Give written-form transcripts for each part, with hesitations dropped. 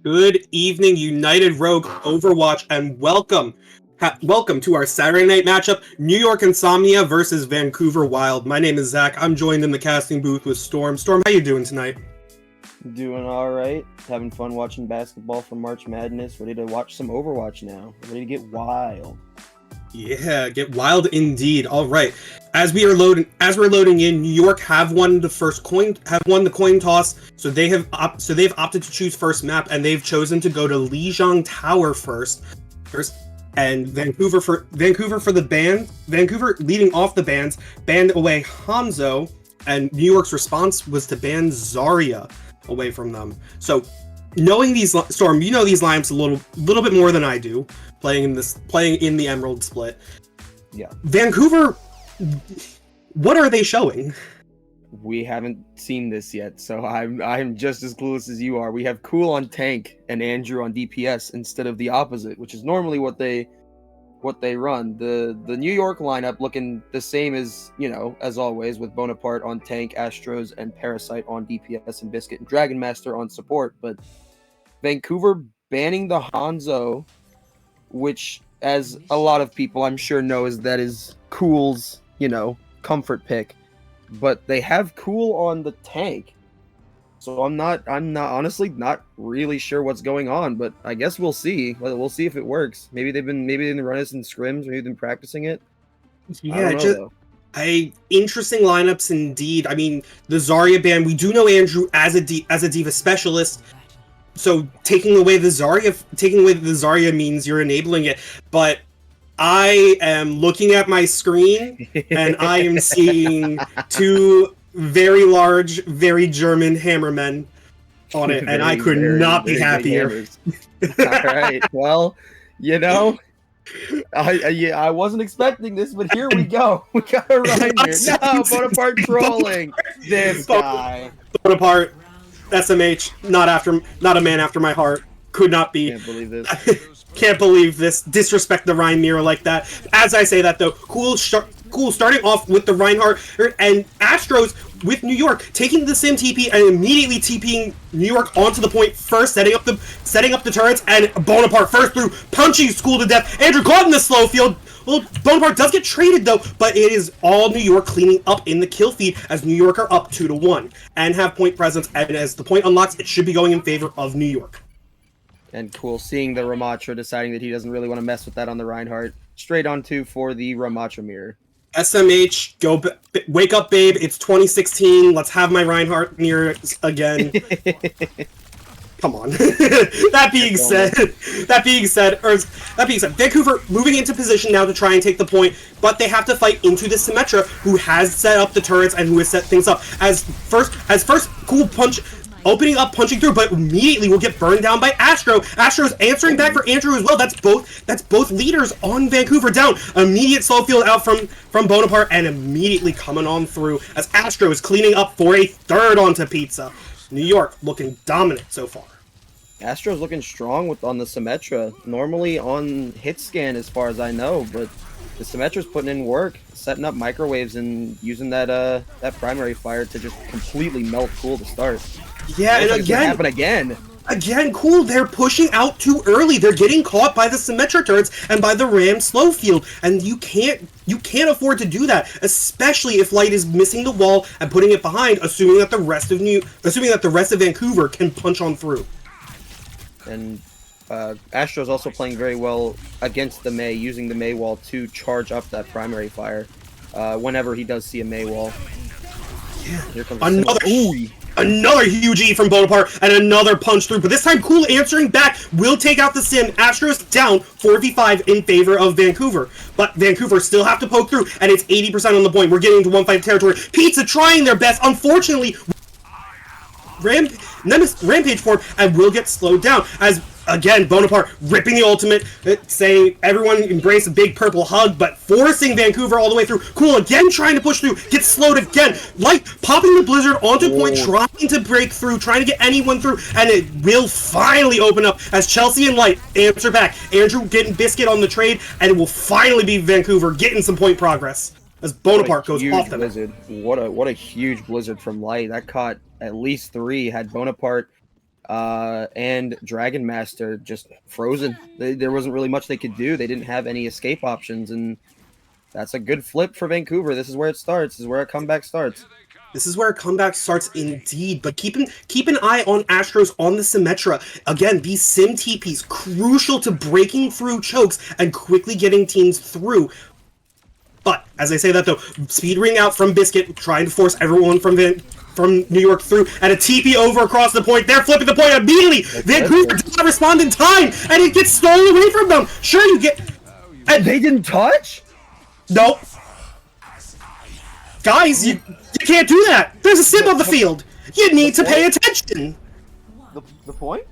Good evening, United Rogue Overwatch, and welcome to our Saturday night matchup, New York Insomnia versus Vancouver Wild. My name is Zach. I'm joined in the casting booth with Storm. Storm, how you doing tonight? Doing all right. Having fun watching basketball for March Madness. Ready to watch some Overwatch now. Ready to get wild. Yeah, get wild indeed. All right. As we're loading in, New York have won the coin toss. So they've opted to choose first map, and they've chosen to go to Lijiang Tower first. And Vancouver for the ban. Vancouver leading off the bans banned away Hanzo, and New York's response was to ban Zarya away from them. So knowing these, Storm, you know these lineups a little bit more than I do, playing in the Emerald split. Yeah. Vancouver, what are they showing? We haven't seen this yet, so I'm just as clueless as you are. We have Cool on tank and Andrew on DPS instead of the opposite, which is normally what they run. The New York lineup looking the same as always, with Bonaparte on tank, Astros and Parasite on DPS, and Biscuit and Dragon Master on support. But Vancouver banning the Hanzo, which, as a lot of people I'm sure know, is Cool's comfort pick. But they have Cool on the tank, so I'm not honestly not really sure what's going on. But I guess we'll see. We'll see if it works. Maybe they've been running this in scrims. Maybe they've been practicing it. Yeah, interesting lineups indeed. I mean, the Zarya ban. We do know Andrew as a diva specialist. So taking away the Zarya means you're enabling it. But I am looking at my screen, and I am seeing two very large, very German hammermen on it, and I could not be happier. All right, well, I wasn't expecting this, but here we go. We got a rhyme here. No, Bonaparte trolling this guy. Bonaparte, SMH, not a man after my heart. Could not be. Can't believe this. Can't believe this. Disrespect the Rhine mirror like that. As I say that, though, Cool starting off with the Reinhardt and Astros with New York, taking the Sim TP and immediately TPing New York onto the point first, setting up the turrets, and Bonaparte first through, punching School to death. Andrew caught in the slow field. Well, Bonaparte does get traded, though, but it is all New York cleaning up in the kill feed, as New York are up 2-1 and have point presence, and as the point unlocks, it should be going in favor of New York. And Cool seeing the Ramatra, deciding that he doesn't really want to mess with that on the Reinhardt. Straight on to for the Ramatra mirror. SMH, wake up, babe. It's 2016. Let's have my Reinhardt mirror again. Come on. That being said, Vancouver moving into position now to try and take the point, but they have to fight into the Symmetra, who has set up the turrets and who has set things up. As first Cool punch. Opening up, punching through, but immediately will get burned down by Astro. Astro's answering back for Andrew as well. That's both leaders on Vancouver down. Immediate slow field out from Bonaparte, and immediately coming on through as Astro is cleaning up for a third onto Pizza. New York looking dominant so far. Astro's looking strong on the Symmetra. Normally on hit scan, as far as I know, but the Symmetra's putting in work, setting up microwaves and using that primary fire to just completely melt Cool to start. Yeah, and again, Cool, they're pushing out too early. They're getting caught by the Symmetra turrets and by the Ram slow field, and you can't afford to do that, especially if Light is missing the wall and putting it behind, assuming that the rest of Vancouver can punch on through. And Astro's also playing very well against the Mei, using the Mei wall to charge up that primary fire whenever he does see a Mei wall. Yeah, here comes another huge E from Bonaparte and another punch through, but this time Cool answering back will take out the Sim. Astros down 4v5 in favor of Vancouver, but Vancouver still have to poke through, and it's 80% on the point. We're getting into 1-5 territory. Pizza trying their best, unfortunately Rampage form, and will get slowed down as again Bonaparte ripping the ultimate, saying everyone embrace a big purple hug, but forcing Vancouver all the way through. Cool again trying to push through, gets slowed again. Light popping the blizzard onto point, trying to break through, trying to get anyone through, and it will finally open up as Chelsea and Light answer back. Andrew getting Biscuit on the trade, and it will finally be Vancouver getting some point progress as Bonaparte goes off the blizzard. What a huge blizzard from Light. That caught at least 3. Had Bonaparte and Dragon Master just frozen. There wasn't really much they could do. They didn't have any escape options, and that's a good flip for Vancouver. This is where it starts. This is where a comeback starts. This is where a comeback starts indeed, but keep an eye on Astros on the Symmetra. Again, these Sim TPs, crucial to breaking through chokes and quickly getting teams through. But, as I say that though, speed ring out from Biscuit, trying to force everyone from New York through, and a TP over across the point. They're flipping the point immediately! Vancouver did not respond in time, and it gets stolen away from them! Sure, you get... And they didn't touch? Nope. Guys, you can't do that! There's a Sim on the field! You need to pay attention! The point?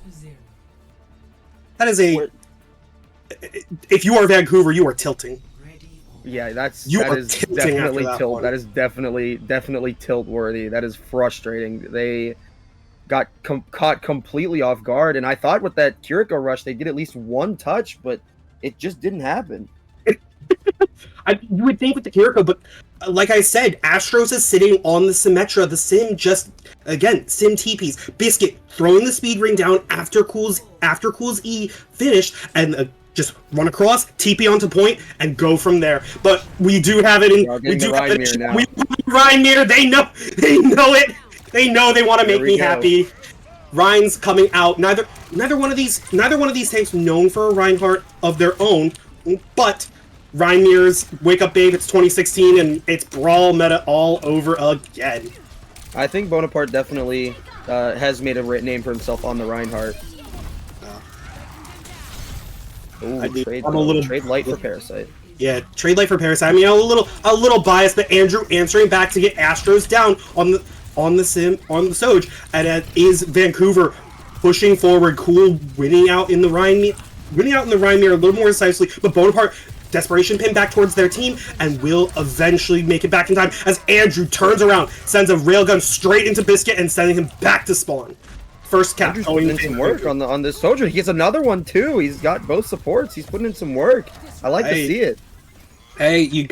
That is a... If you are Vancouver, you are tilting. Yeah, that is definitely tilt. That is definitely tilt worthy. That is frustrating. They got caught completely off guard, and I thought with that Kiriko rush they did at least one touch, but it just didn't happen. You would think with the Kiriko, but like I said, Astros is sitting on the Symmetra. The Sim just, again, Sim TPs. Biscuit throwing the speed ring down after Cool's E finished, and just run across, TP onto point, and go from there. But we do have it in. We do have it in. We Ryan Meter. They know it. They know they want to make me happy. Ryan's coming out. Neither one of these tanks known for a Reinhardt of their own, but Ryan Meter's Wake Up Babe. It's 2016, and it's Brawl meta all over again. I think Bonaparte definitely has made a name for himself on the Reinhardt. Ooh, trade light for Parasite. Yeah, trade light for Parasite. I mean, a little biased, but Andrew answering back to get Astros down on the Soj, and it is Vancouver pushing forward. Cool winning out in the Rhine mirror a little more decisively, but Bonaparte desperation pin back towards their team and will eventually make it back in time as Andrew turns around, sends a railgun straight into Biscuit and sending him back to spawn. First cap Andrew's putting in some work on this soldier. He gets another one too. He's got both supports. He's putting in some work. I like to see it. Hey, you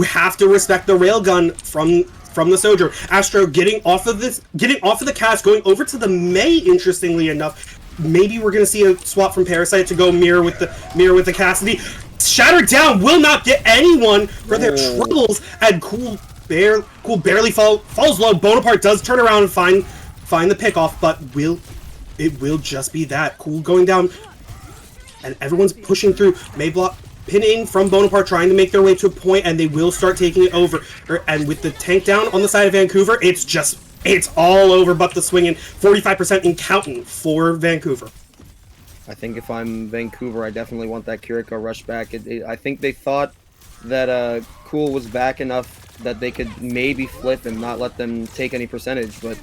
have to respect the railgun from the soldier. Astro getting off of the cast, going over to the Mei. Interestingly enough, maybe we're gonna see a swap from Parasite to go mirror with the Cassidy. Shattered down will not get anyone for their troubles, and Cool barely falls low. Bonaparte does turn around and find the pickoff, but it will just be that. Cool going down, and everyone's pushing through. Mayblock pinning from Bonaparte, trying to make their way to a point, and they will start taking it over. And with the tank down on the side of Vancouver, it's all over but the swinging. 45% in counting for Vancouver. I think if I'm Vancouver, I definitely want that Kiriko rush back. I think they thought that Cool was back enough that they could maybe flip and not let them take any percentage, but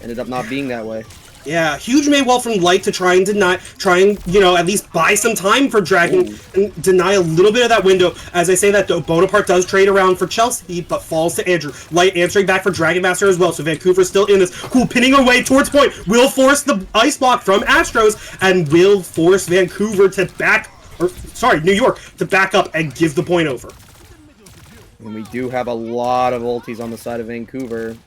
ended up not being that way. Yeah, huge Maywell from Light to try and at least buy some time for Dragon and deny a little bit of that window. As I say that though, Bonaparte does trade around for Chelsea, but falls to Andrew. Light answering back for Dragon Master as well, so Vancouver's still in this. Cool pinning away towards point, will force the ice block from Astros, and will force Vancouver to New York to back up and give the point over. And we do have a lot of ultis on the side of Vancouver.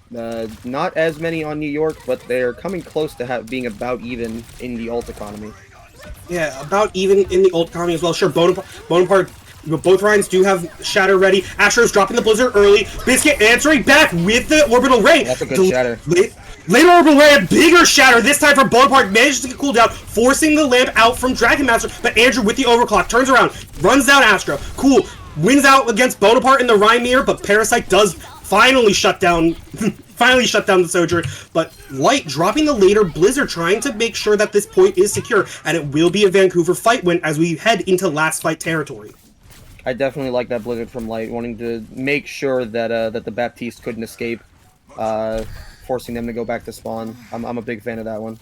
Not as many on New York, but they're coming close to being about even in the ult economy. Yeah, about even in the ult economy as well. Sure, Bonaparte, both Ryans do have Shatter ready. Astro's dropping the Blizzard early. Biscuit answering back with the Orbital Ray. That's a good Shatter. Later Orbital Ray, a bigger Shatter. This time for Bonaparte, manages to get cooled down, forcing the lamp out from Dragon Master. But Andrew with the overclock turns around, runs down Astro. Cool. Wins out against Bonaparte in the Rhyme Mirror, but Parasite does finally shut down the Soldier. But Light dropping the later Blizzard, trying to make sure that this point is secure, and it will be a Vancouver fight win as we head into last fight territory. I definitely like that Blizzard from Light, wanting to make sure that that the Baptiste couldn't escape, forcing them to go back to spawn. I'm a big fan of that one.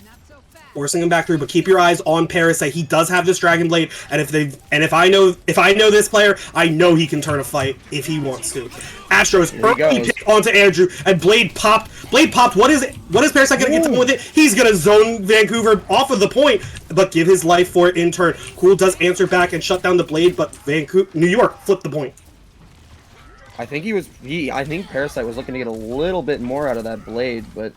Forcing him back through, but keep your eyes on Parasite. He does have this Dragon Blade, and if I know this player, I know he can turn a fight if he wants to. Astros early pick onto Andrew, and Blade popped. What is Parasite gonna get to with it? He's gonna zone Vancouver off of the point, but give his life for it in turn. Cool does answer back and shut down the Blade, but New York flipped the point. I think I think Parasite was looking to get a little bit more out of that Blade, but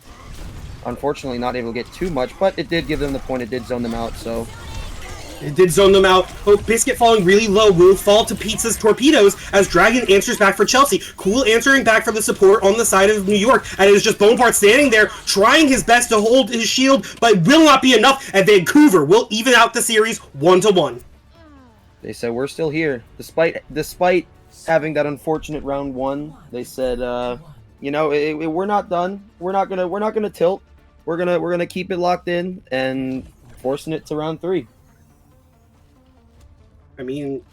unfortunately not able to get too much, but it did give them the point. It did zone them out, so... It did zone them out. Oh, Biscuit falling really low will fall to Pizza's torpedoes as Dragon answers back for Chelsea. Cool answering back for the support on the side of New York, and it is just Bonaparte standing there trying his best to hold his shield, but will not be enough, and Vancouver will even out the series 1-1. They said we're still here, despite having that unfortunate round 1. They said, you know, we're not done. We're not gonna tilt. We're gonna keep it locked in and forcing it to round 3. I mean,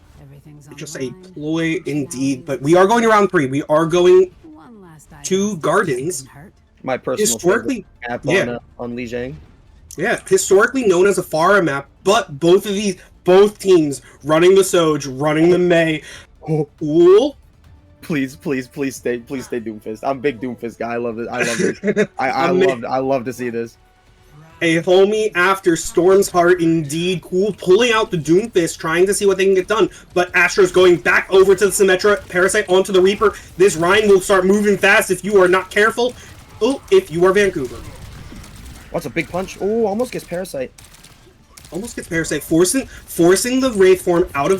just a ploy indeed, but we are going to round 3. We are going to Gardens. My personal historically map on Lijiang. Yeah, historically known as a Pharah map, but both teams running the Soj, running the Mei. Cool. Please stay Doomfist. I'm a big Doomfist guy. I love it. I love it. I love to see this. A homie after Storm's Heart, indeed. Cool, pulling out the Doomfist, trying to see what they can get done. But Astro's going back over to the Symmetra, Parasite onto the Reaper. This Rhine will start moving fast if you are not careful. Oh, if you are Vancouver. What's a big punch? Oh, almost gets Parasite. Almost gets Parasite, forcing the Wraith form out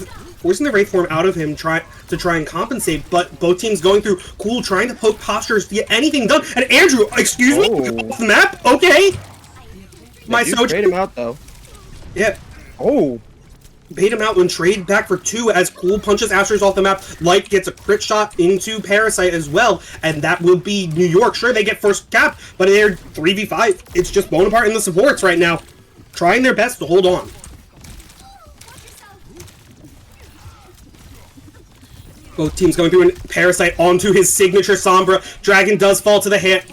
of him, try and compensate, but both teams going through. Cool, trying to poke postures to get anything done. And Andrew, excuse me, off the map? Okay. My Soj trade him out though. Yeah. Oh. Bait him out and trade back for 2 as Cool punches Astros off the map. Light gets a crit shot into Parasite as well, and that will be New York. Sure, they get first cap, but they're 3v5. It's just Bonaparte and the supports right now, trying their best to hold on. Both teams going through, and Parasite onto his signature Sombra. Dragon does fall to the hands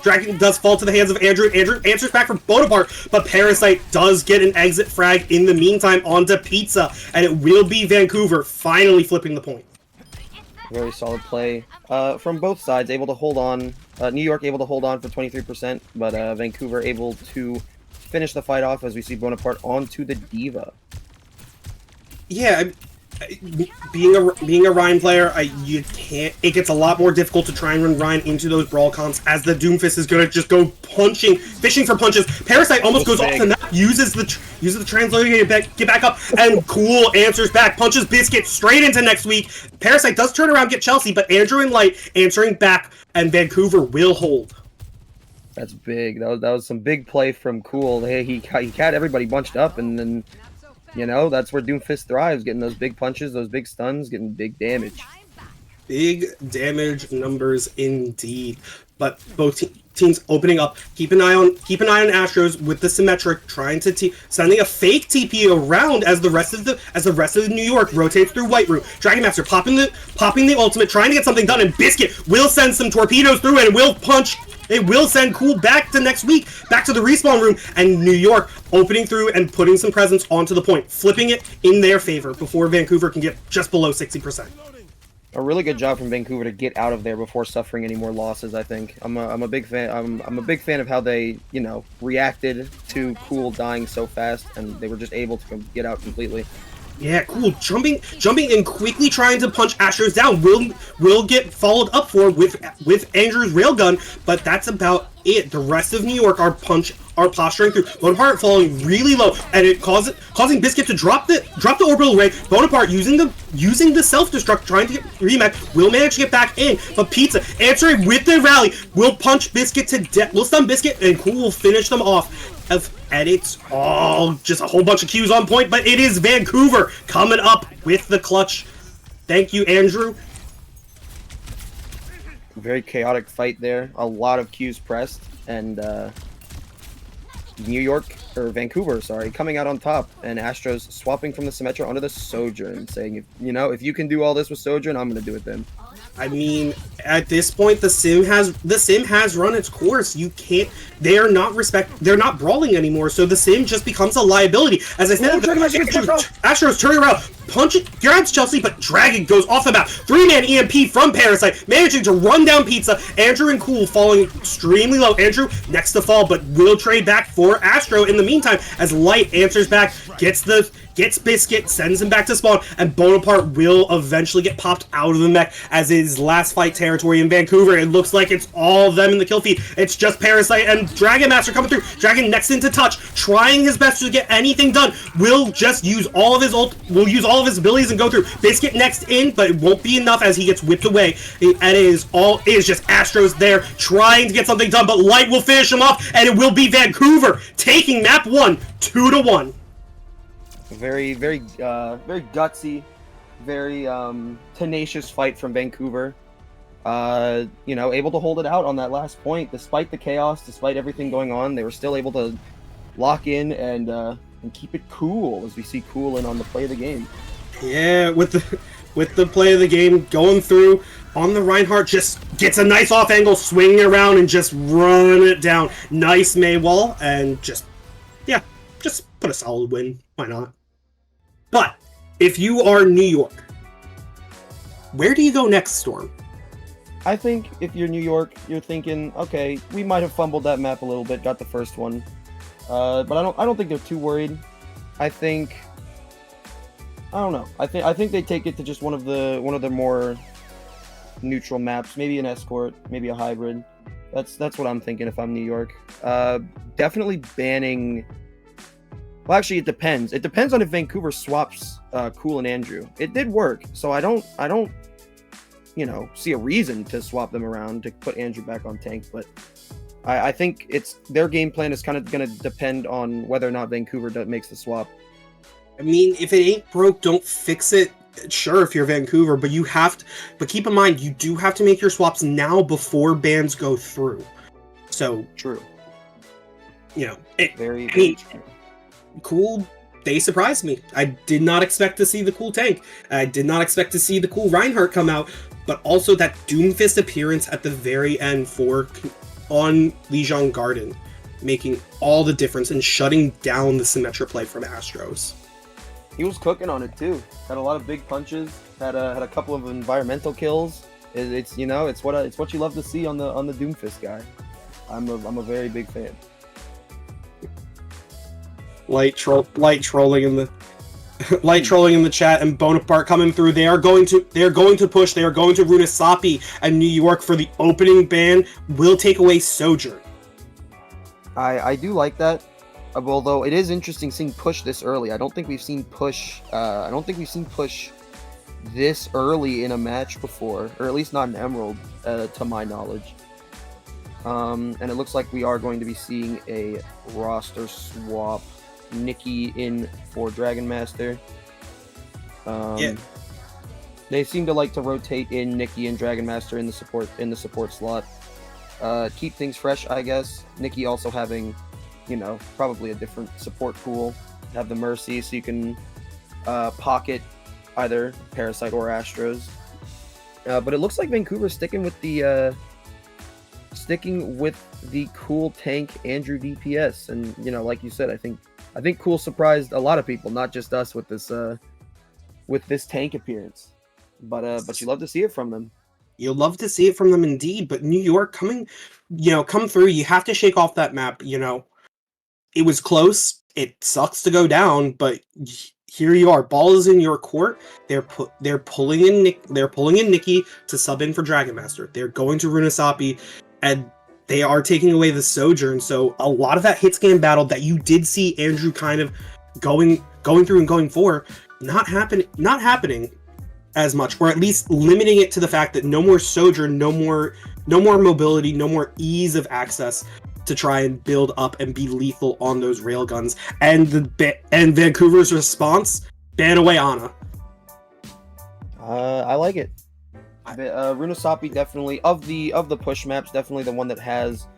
of Andrew. Andrew answers back from Bonaparte, but Parasite does get an exit frag in the meantime onto Pizza, and it will be Vancouver finally flipping the point. Very solid play from both sides, able to hold on. New York able to hold on for 23%, but Vancouver able to finish the fight off as we see Bonaparte onto the Diva. Yeah, being a Rhine player, you can't. It gets a lot more difficult to try and run Rhine into those brawl comps, as the Doomfist is gonna just go fishing for punches. Parasite almost goes off the map, uses the translator to get back up, and Cool answers back, punches Biscuit straight into next week. Parasite does turn around, get Chelsea, but Andrew and Light answering back, and Vancouver will hold. That's big. That was some big play from Cool. Hey, he had everybody bunched up, and then. You know, that's where Doomfist thrives, getting those big punches, those big stuns, getting big damage. Big damage numbers indeed. But both teams opening up. Keep an eye on Astros with the Symmetric, trying to sending a fake TP around as the rest of New York rotates through White Room. Dragon Master popping the ultimate, trying to get something done, and Biscuit will send some torpedoes through and will punch. It will send Cool back to next week, back to the respawn room, and New York opening through and putting some presence onto the point, flipping it in their favor before Vancouver can get just below 60%. A really good job from Vancouver to get out of there before suffering any more losses. I think I'm a big fan. I'm a big fan of how they reacted to Cool dying so fast, and they were just able to get out completely. Yeah, Cool jumping and quickly trying to punch Astros down will get followed up for with Andrew's railgun, but that's about it. The rest of New York are posturing through. Bonaparte falling really low, and it causing Biscuit to drop the orbital ray. Bonaparte using the self-destruct, trying to get rematch, will manage to get back in, but Pizza answering with the rally will punch Biscuit to death. Will stun Biscuit, and Cool will finish them off. And it's all just a whole bunch of Qs on point, but it is Vancouver coming up with the clutch. Thank you, Andrew. Very chaotic fight there. A lot of Qs pressed, and Vancouver, coming out on top, and Astros swapping from the Symmetra onto the Sojourn, saying, if you can do all this with Sojourn, I'm going to do it then. I mean, at this point, the sim has run its course. You can't. They're not brawling anymore. So the sim just becomes a liability. As I said, Astros turning around, grabs Chelsea, but Dragon goes off the map. 3-man EMP from Parasite, managing to run down Pizza. Andrew and Cool falling extremely low. Andrew next to fall, but will trade back for Astro in the meantime as Light answers back, gets the gets Biscuit, sends him back to spawn, and Bonaparte will eventually get popped out of the mech as his last fight territory in Vancouver. It looks like it's all of them in the kill feed. It's just Parasite and Dragon Master coming through. Dragon next into touch, trying his best to get anything done. Will just use all of his will use all of his abilities and go through. Biscuit next in, but it won't be enough as he gets whipped away. And it is just Astros there trying to get something done, but Light will finish him off, and it will be Vancouver taking map 1 2-1. Very gutsy, very tenacious fight from Vancouver. Able to hold it out on that last point despite the chaos, despite everything going on. They were still able to lock in and keep it cool, as we see Cool in on the play of the game. Yeah, with the play of the game going through on the Reinhardt, just gets a nice off angle, swinging around and just run it down. Nice Maywall, and just put a solid win. Why not? But if you are New York, where do you go next, Storm? I think if you're New York, you're thinking, okay, we might have fumbled that map a little bit, got the first one, but I don't think they're too worried. I think they take it to just one of the more neutral maps, maybe an escort, maybe a hybrid. That's what I'm thinking if I'm New York. Definitely banning. Well, actually, it depends. It depends on if Vancouver swaps Cool and Andrew. It did work, so I don't see a reason to swap them around to put Andrew back on tank. But I think their game plan is kind of going to depend on whether or not Vancouver makes the swap. I mean, if it ain't broke, don't fix it. Sure, if you're Vancouver, but you have to. But keep in mind, you do have to make your swaps now before bans go through. So true. Very true. Cool. They surprised me. I did not expect to see the Cool tank. I did not expect to see the Cool Reinhardt come out, but also that Doomfist appearance at the very end on Lijiang Garden, making all the difference and shutting down the Symmetra play from Astros. He was cooking on it too. Had a lot of big punches. Had a couple of environmental kills. It's what you love to see on the Doomfist guy. I'm a very big fan. Light trolling in the chat, and Bonaparte coming through. They are going to push. They are going to Runasapi, and New York for the opening ban will take away Sojourn. I do like that. Although it is interesting seeing push this early. I don't think we've seen push this early in a match before, or at least not in Emerald, to my knowledge. And it looks like we are going to be seeing a roster swap. Nikki in for Dragon Master. They seem to like to rotate in Nikki and Dragon Master in the support slot. Keep things fresh, I guess. Nikki also having, probably a different support pool. Have the Mercy, so you can pocket either Parasite or Astros. But it looks like Vancouver's sticking with the Cool tank Andrew DPS, and like you said, I think Cool surprised a lot of people, not just us, with this tank appearance. But you love to see it from them. You'll love to see it from them indeed. But New York come through. You have to shake off that map. It was close. It sucks to go down, but here you are. Ball is in your court. They're pulling in Nikki to sub in for Dragon Master. They're going to Runasapi, and they are taking away the Sojourn. So a lot of that hit scan battle that you did see Andrew kind of going through and going for, not happening as much, or at least limiting it to the fact that no more Sojourn, no more mobility, no more ease of access to try and build up and be lethal on those railguns. And Vancouver's response: ban away Ana. I like it. Runasapi definitely of the push maps, definitely the one that has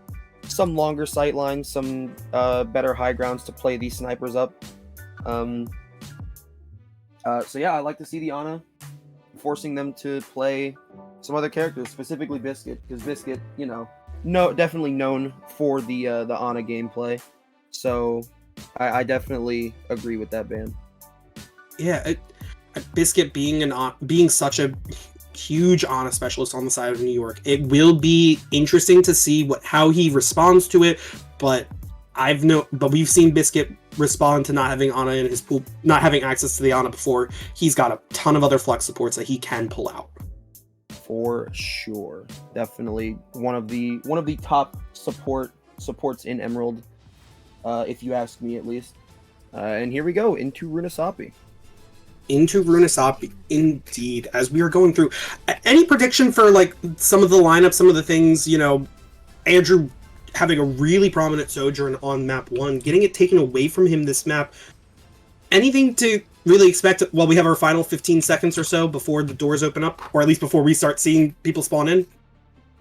some longer sight lines, some better high grounds to play these snipers up. So yeah, I like to see the Ana forcing them to play some other characters, specifically Biscuit, because Biscuit, definitely known for the Ana gameplay. So I definitely agree with that ban. Yeah, Biscuit being such a huge Ana specialist on the side of New York, it will be interesting to see how he responds to it. But we've seen Biscuit respond to not having Ana in his pool, not having access to the Ana before. He's got a ton of other flex supports that he can pull out. For sure, definitely one of the top supports in Emerald, if you ask me at least. And here we go into Runasapi. Into Runasapi, indeed. As we are going through, any prediction for like some of the lineups, some of the things, you know, Andrew having a really prominent Sojourn on map 1, getting it taken away from him this map. Anything to really expect while we have our final 15 seconds or so before the doors open up, or at least before we start seeing people spawn in?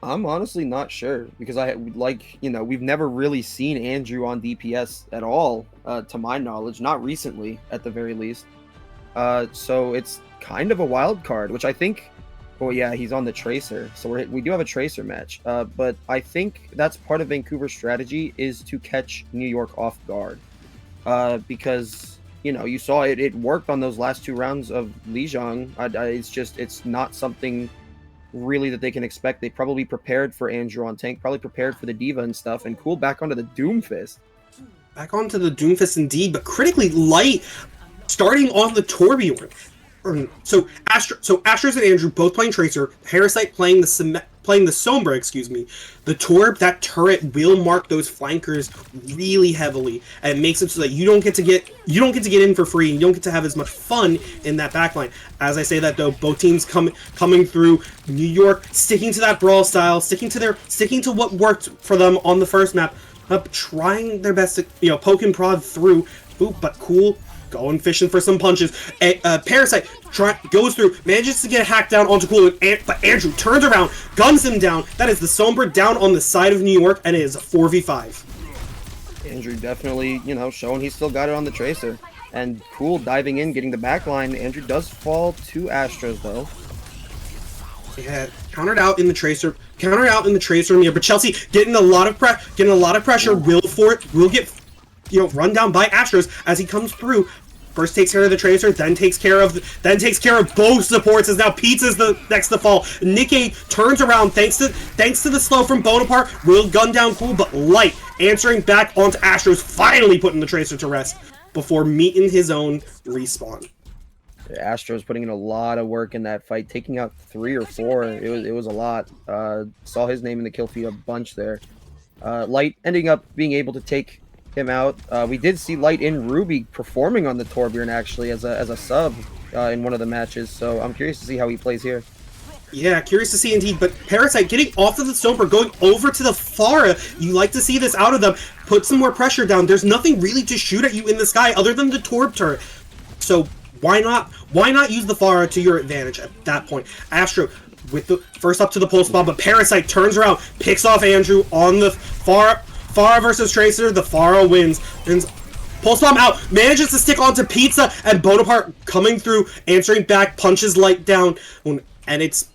I'm honestly not sure, because we've never really seen Andrew on DPS at all, to my knowledge, not recently at the very least. So it's kind of a wild card, which I think, well, yeah, he's on the Tracer, so we do have a Tracer match, but I think that's part of Vancouver's strategy, is to catch New York off guard, because, you know, you saw it worked on those last 2 rounds of Lijiang. It's not something really that they can expect. They probably prepared for Andrew on tank, probably prepared for the Diva and stuff, and cool, back onto the Doomfist. Back onto the Doomfist indeed, but critically light, starting on the Torbjorn. So Astros and Andrew both playing Tracer, Parasite playing the Sombra, excuse me. The Torb, that turret will mark those flankers really heavily, and it makes it so that you don't get to get in for free, and you don't get to have as much fun in that backline. As I say that though, both teams coming through, New York sticking to that brawl style, sticking to what worked for them on the first map, trying their best to, you know, poke and prod through. Ooh, but cool. Going fishing for some punches. Parasite goes through, manages to get a hack down onto Cool, but Andrew turns around, guns him down. That is the Sombra down on the side of New York, and it is a 4v5. Andrew definitely, you know, showing he's still got it on the Tracer. And Cool diving in, getting the backline. Andrew does fall to Astros, though. Yeah, countered out in the Tracer. But Chelsea getting a lot of pressure. Will get, you know, run down by Astros as he comes through. First takes care of the Tracer, then takes care of both supports, as now Pizza's the next to fall. Nikkei turns around thanks to the slow from Bonaparte, will gun down Cool, but Light answering back onto Astros, finally putting the Tracer to rest before meeting his own respawn. Astros putting in a lot of work in that fight, taking out 3 or 4. It was a lot. Saw his name in the kill feed a bunch there. Light ending up being able to take him out. We did see Light in Ruby performing on the Torbjorn actually as a sub in one of the matches, so I'm curious to see how he plays here. Yeah, curious to see indeed, but Parasite getting off of the Sombra, going over to the Pharah. You like to see this out of them. Put some more pressure down. There's nothing really to shoot at you in the sky other than the Torb turret. So why not use the Pharah to your advantage at that point? Astro with the first up to the pulse bomb, but Parasite turns around, picks off Andrew on the Pharah versus Tracer. The Pharah wins. Pulse bomb out, manages to stick onto Pizza, and Bonaparte coming through, answering back, punches Light down, and it's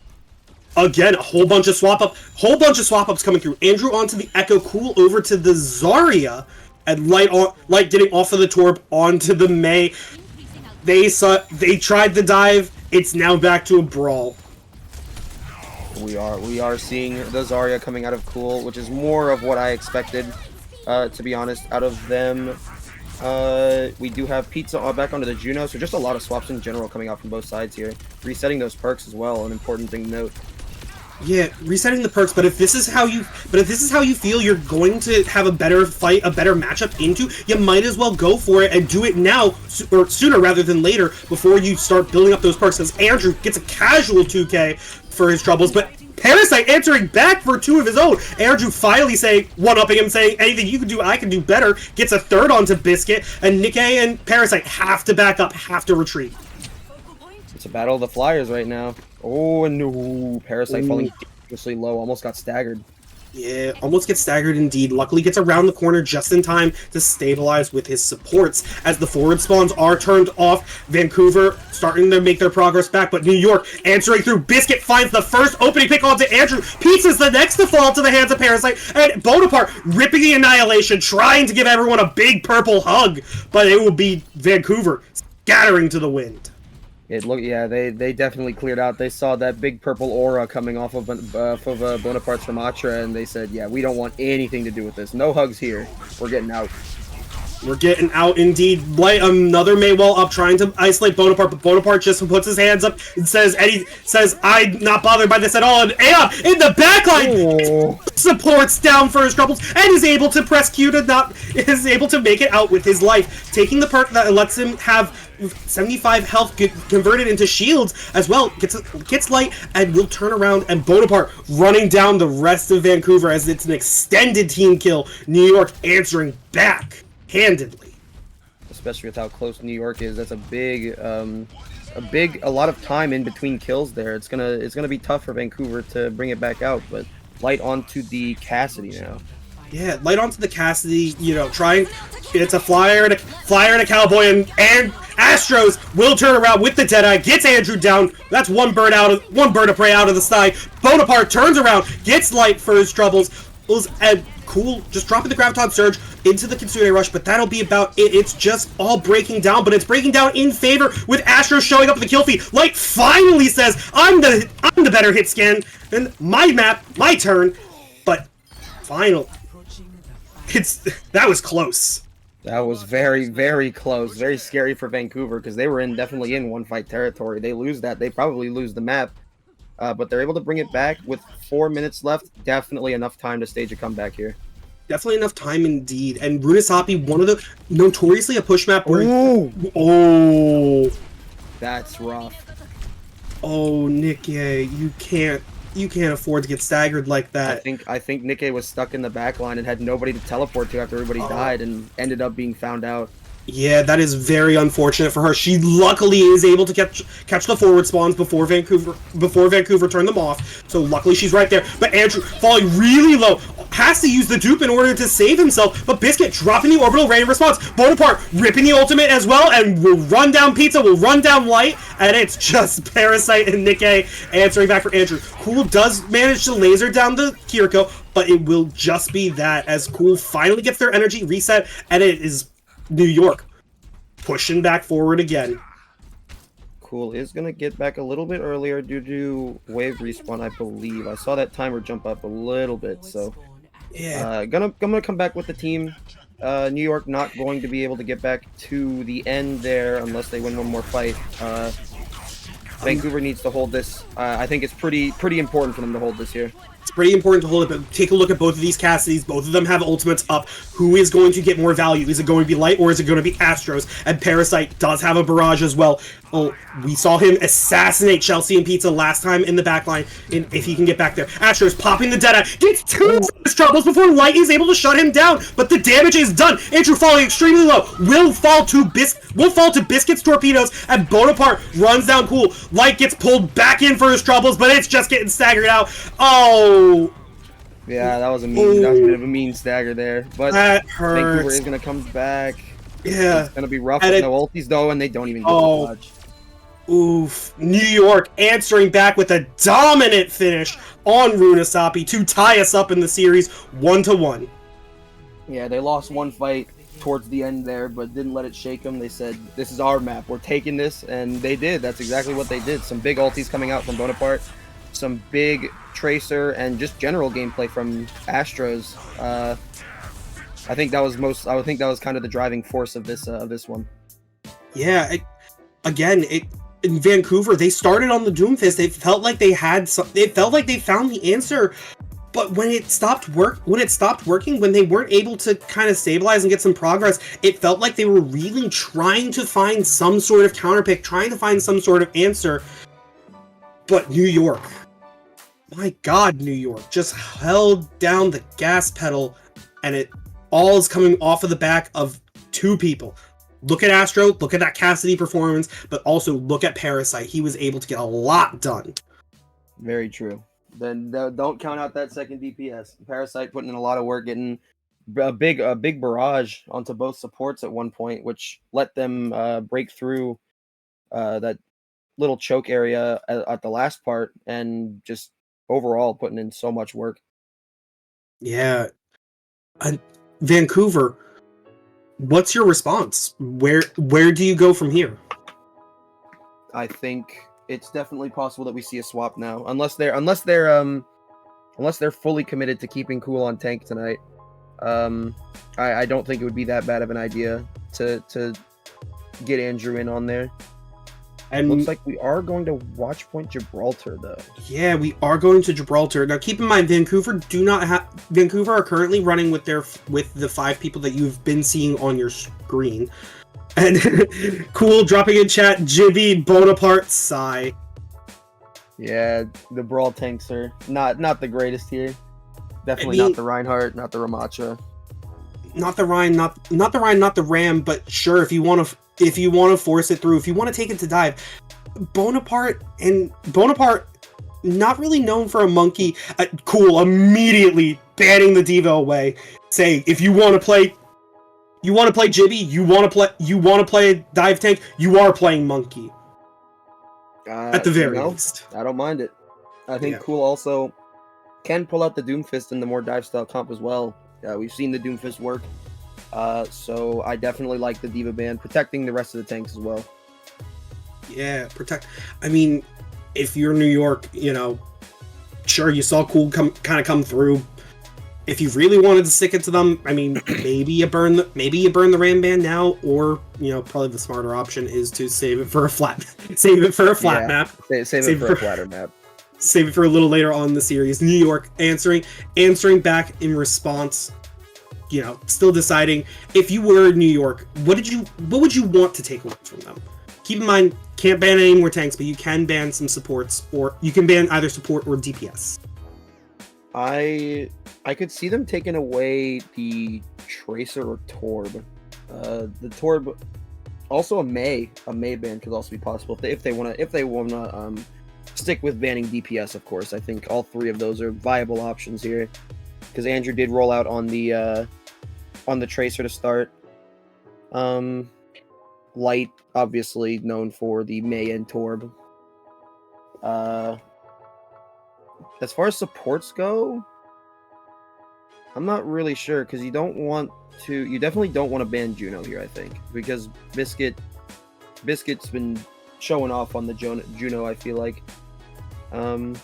again a whole bunch of swap ups coming through. Andrew onto the Echo, Cool over to the Zarya, and Light getting off of the Torb onto the Mei. They tried the dive. It's now back to a brawl. We are seeing the Zarya coming out of Cool, which is more of what I expected, to be honest, out of them. We do have Pizza back onto the Juno, so just a lot of swaps in general coming out from both sides here. Resetting those perks as well, an important thing to note. Yeah, resetting the perks, but if this is how you feel you're going to have a better fight, a better matchup into, you might as well go for it and do it now, or sooner rather than later, before you start building up those perks, because Andrew gets a casual 2k for his troubles, but Parasite answering back for 2 of his own. Andrew finally one-upping him, saying, anything you can do, I can do better, gets a third onto Biscuit, and Nikkei and Parasite have to back up, have to retreat. It's a battle of the Flyers right now. Oh, and no, Parasite falling dangerously low, almost got staggered. Yeah, almost gets staggered indeed. Luckily gets around the corner just in time to stabilize with his supports. As the forward spawns are turned off, Vancouver starting to make their progress back, but New York answering through. Biscuit finds the first opening pick onto Andrew. Pizza's the next to fall to the hands of Parasite, and Bonaparte ripping the Annihilation, trying to give everyone a big purple hug, but it will be Vancouver scattering to the wind. They definitely cleared out. They saw that big purple aura coming off of Bonaparte's Ramatra, and they said, yeah, we don't want anything to do with this. No hugs here. We're getting out. We're getting out indeed. Light another Maywell up, trying to isolate Bonaparte, but Bonaparte just puts his hands up and says, I'm not bothered by this at all. And Aeon in the backline supports down for his troubles and is able to press Q is able to make it out with his life, taking the perk that lets him have 75 health converted into shields as well. Gets Light and will turn around, and Bonaparte running down the rest of Vancouver as it's an extended team kill. New York answering back handedly, especially with how close New York is. That's a lot of time in between kills there. It's gonna be tough for Vancouver to bring it back out, but Light onto the Cassidy now. Yeah, Light onto the Cassidy, trying. It's a flyer and a cowboy, and Astros will turn around with the Deadeye, gets Andrew down. That's one bird of prey out of the sky. Bonaparte turns around, gets Light for his troubles, and Cool just dropping the Graviton Surge into the Kitsune Rush, but that'll be about it. It's just all breaking down, but it's breaking down in favor with Astros showing up with the kill feed. Light finally says, I'm the better hit scan, and my map, my turn, but final. That was close. That was very, very close. Very scary for Vancouver because they were definitely in one fight territory. They lose that, they probably lose the map. But they're able to bring it back with 4 minutes left. Definitely enough time to stage a comeback here. Definitely enough time indeed. And Runasapi, one of the notoriously a push map where that's rough. Oh, Nikkei, you can't afford to get staggered like that. I think Nikkei was stuck in the back line and had nobody to teleport to after everybody died and ended up being found out. Yeah, that is very unfortunate for her. She luckily is able to catch the forward spawns before Vancouver turned them off. So luckily she's right there. But Andrew falling really low, has to use the dupe in order to save himself. But Biscuit dropping the orbital rain response. Bonaparte ripping the ultimate as well, and will run down Pizza, will run down Light, and it's just Parasite and Nikkei answering back for Andrew. Cool does manage to laser down the Kiriko, but it will just be that as Cool finally gets their energy reset, and it is New York pushing back forward again. Cool is going to get back a little bit earlier due to wave respawn, I believe. I saw that timer jump up a little bit, so yeah. Gonna come back with the team. New York not going to be able to get back to the end there unless they win one more fight. Vancouver needs to hold this. I think it's pretty important for them to hold this here. It's pretty important to hold it, but take a look at both of these Cassidys. Both of them have ultimates up. Who is going to get more value? Is it going to be Light or is it going to be Astros? And Parasite does have a barrage as well. Oh, we saw him assassinate Chelsea and Pizza last time in the backline, if he can get back there. Astros popping the Deadeye, gets two of his troubles before Light is able to shut him down, but the damage is done. Andrew falling extremely low, will fall to Biscuit's torpedoes, and Bonaparte runs down Cool. Light gets pulled back in for his troubles, but it's just getting staggered out. Oh! Yeah, that was a bit of a mean stagger there, but that hurts. Vancouver is gonna come back. Yeah. It's gonna be rough with no ultis though, and they don't even get the dodge. Oof. New York answering back with a dominant finish on Runasapi to tie us up in the series 1-1. Yeah, they lost one fight towards the end there, but didn't let it shake them. They said, this is our map, we're taking this, and they did. That's exactly what they did. Some big ultis coming out from Bonaparte, some big Tracer, and just general gameplay from Astros. I think that was kind of the driving force of this one. Yeah, in Vancouver, they started on the Doomfist. They felt like they had they felt like they found the answer, but when it stopped working, when they weren't able to kind of stabilize and get some progress, it felt like they were really trying to find some sort of counterpick, trying to find some sort of answer. But New York, my God, New York just held down the gas pedal, and it all is coming off of the back of two people. Look at Astro, look at that Cassidy performance, but also look at Parasite. He was able to get a lot done. Very true. Then don't count out that second DPS. Parasite putting in a lot of work, getting a big barrage onto both supports at one point, which let them break through that little choke area at the last part, and just overall putting in so much work. Yeah. Vancouver, what's your response? Where do you go from here? I think it's definitely possible that we see a swap now, unless they're fully committed to keeping Cool on tank tonight. I don't think it would be that bad of an idea to get Andrew in on there. And looks like we are going to Watch Point Gibraltar, though. Yeah, we are going to Gibraltar. Now, keep in mind, Vancouver are currently running with the 5 people that you've been seeing on your screen. And cool, dropping in chat, Jibby, Bonaparte, Psy. Yeah, the Brawl tanks are not the greatest here. Definitely not the Reinhardt, not the Ramacha. Not the Rhine, not the Rhine, not the Ram, but sure, if you want to force it through, if you want to take it to dive, Bonaparte, not really known for a monkey. Cool, immediately banning the diva away, saying if you want to play Jibby, you want to play dive tank, you are playing monkey. At the very least, I don't mind it. I think Cool also can pull out the Doomfist in the more dive style comp as well. We've seen the Doomfist work, so I definitely like the diva ban, protecting the rest of the tanks as well. Yeah, I mean, if you're New York, sure, you saw Cool come through. If you really wanted to stick it to them, I mean, maybe you burn the Ram ban now, or probably the smarter option is to save it for a flat map. Save it for a flatter map. Save it for a little later on in the series. New York answering back in response. Still deciding. If you were New York, what would you want to take away from them? Keep in mind, can't ban any more tanks, but you can ban some supports, or you can ban either support or DPS. I could see them taking away the Tracer or Torb. The Torb, also a May ban could also be possible if they wanna stick with banning DPS. Of course, I think all 3 of those are viable options here, because Andrew did roll out on the Tracer to start. Light, obviously known for the May and Torb. As far as supports go, I'm not really sure, because you definitely don't want to ban Juno here, I think, because Biscuit's been showing off on the Juno, I feel like. But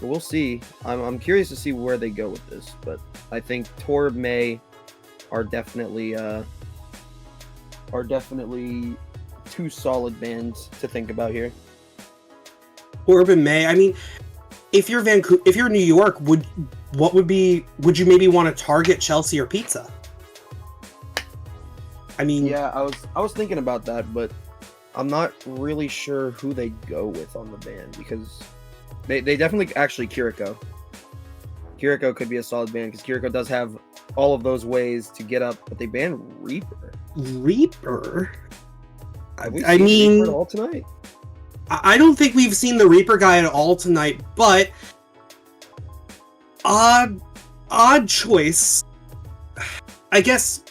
we'll see. I'm curious to see where they go with this, but I think Torb, May are definitely 2 solid bans to think about here. Torb and May, I mean, if you're New York, would you maybe want to target Chelsea or Pizza? I mean, yeah, I was thinking about that, but I'm not really sure who they go with on the ban, because they definitely actually Kiriko. Kiriko could be a solid ban, because Kiriko does have all of those ways to get up, but they ban Reaper. Reaper? I mean, Reaper all tonight. I don't think we've seen the Reaper guy at all tonight, but odd choice. I guess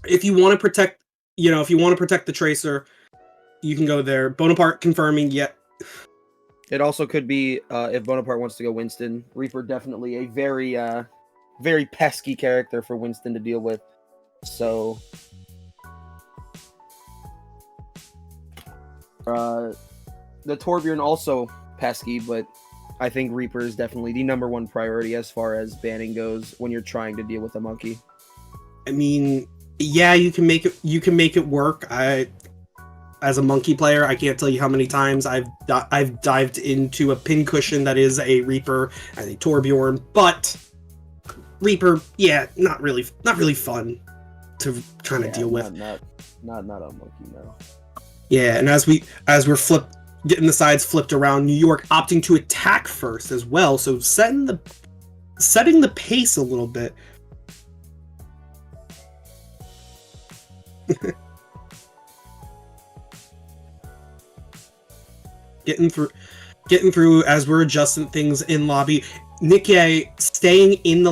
if you want to protect, the Tracer, you can go there. Bonaparte confirming, yeah. It also could be if Bonaparte wants to go Winston. Reaper definitely a very very pesky character for Winston to deal with. So the Torbjorn also pesky, but I think Reaper is definitely the #1 priority as far as banning goes when you're trying to deal with a monkey. I mean, yeah, you can make it work. As a monkey player, I can't tell you how many times I've dived into a pincushion that is a Reaper and a Torbjorn, but Reaper, yeah, not really fun to kind of deal with. Not a monkey, no. Yeah, and as we're getting the sides flipped around, New York opting to attack first as well, so setting the pace a little bit. Getting through as we're adjusting things in lobby. Nikkei staying in the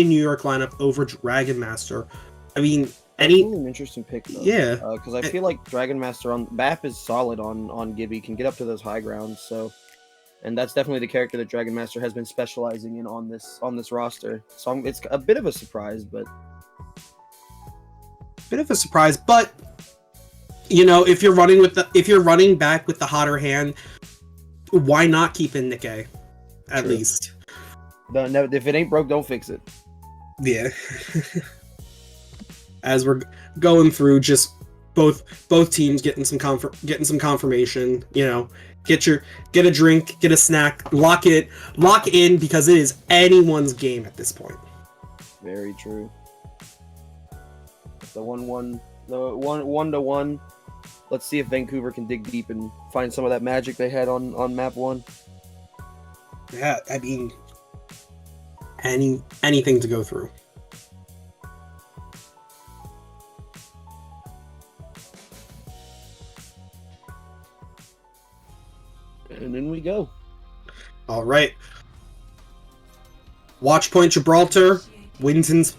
New York lineup over Dragon Master. I mean, an interesting pick, though. Yeah, because I feel like Dragon Master on BAP is solid on Gibby, can get up to those high grounds. So, and that's definitely the character that Dragon Master has been specializing in on this roster. So it's a bit of a surprise, but if you're running back with the hotter hand, why not keep in Nikkei at least? If it ain't broke, don't fix it. Yeah. As we're going through, just both teams getting some confirmation. You know, get a drink, get a snack, lock in because it is anyone's game at this point. Very true. The 1-1, the 1-1. Let's see if Vancouver can dig deep and find some of that magic they had on map 1. Yeah, I mean, anything to go through. And in we go. All right. Watch Point Gibraltar, Winton's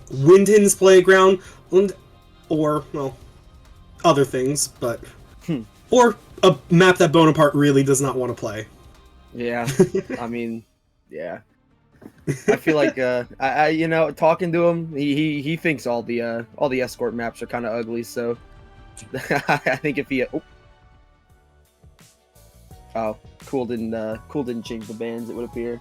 Playground, or well, other things, but or a map that Bonaparte really does not want to play. Yeah, I mean, yeah. I feel like I talking to him, he thinks all the escort maps are kind of ugly. So I think if he cool didn't change the bands, it would appear.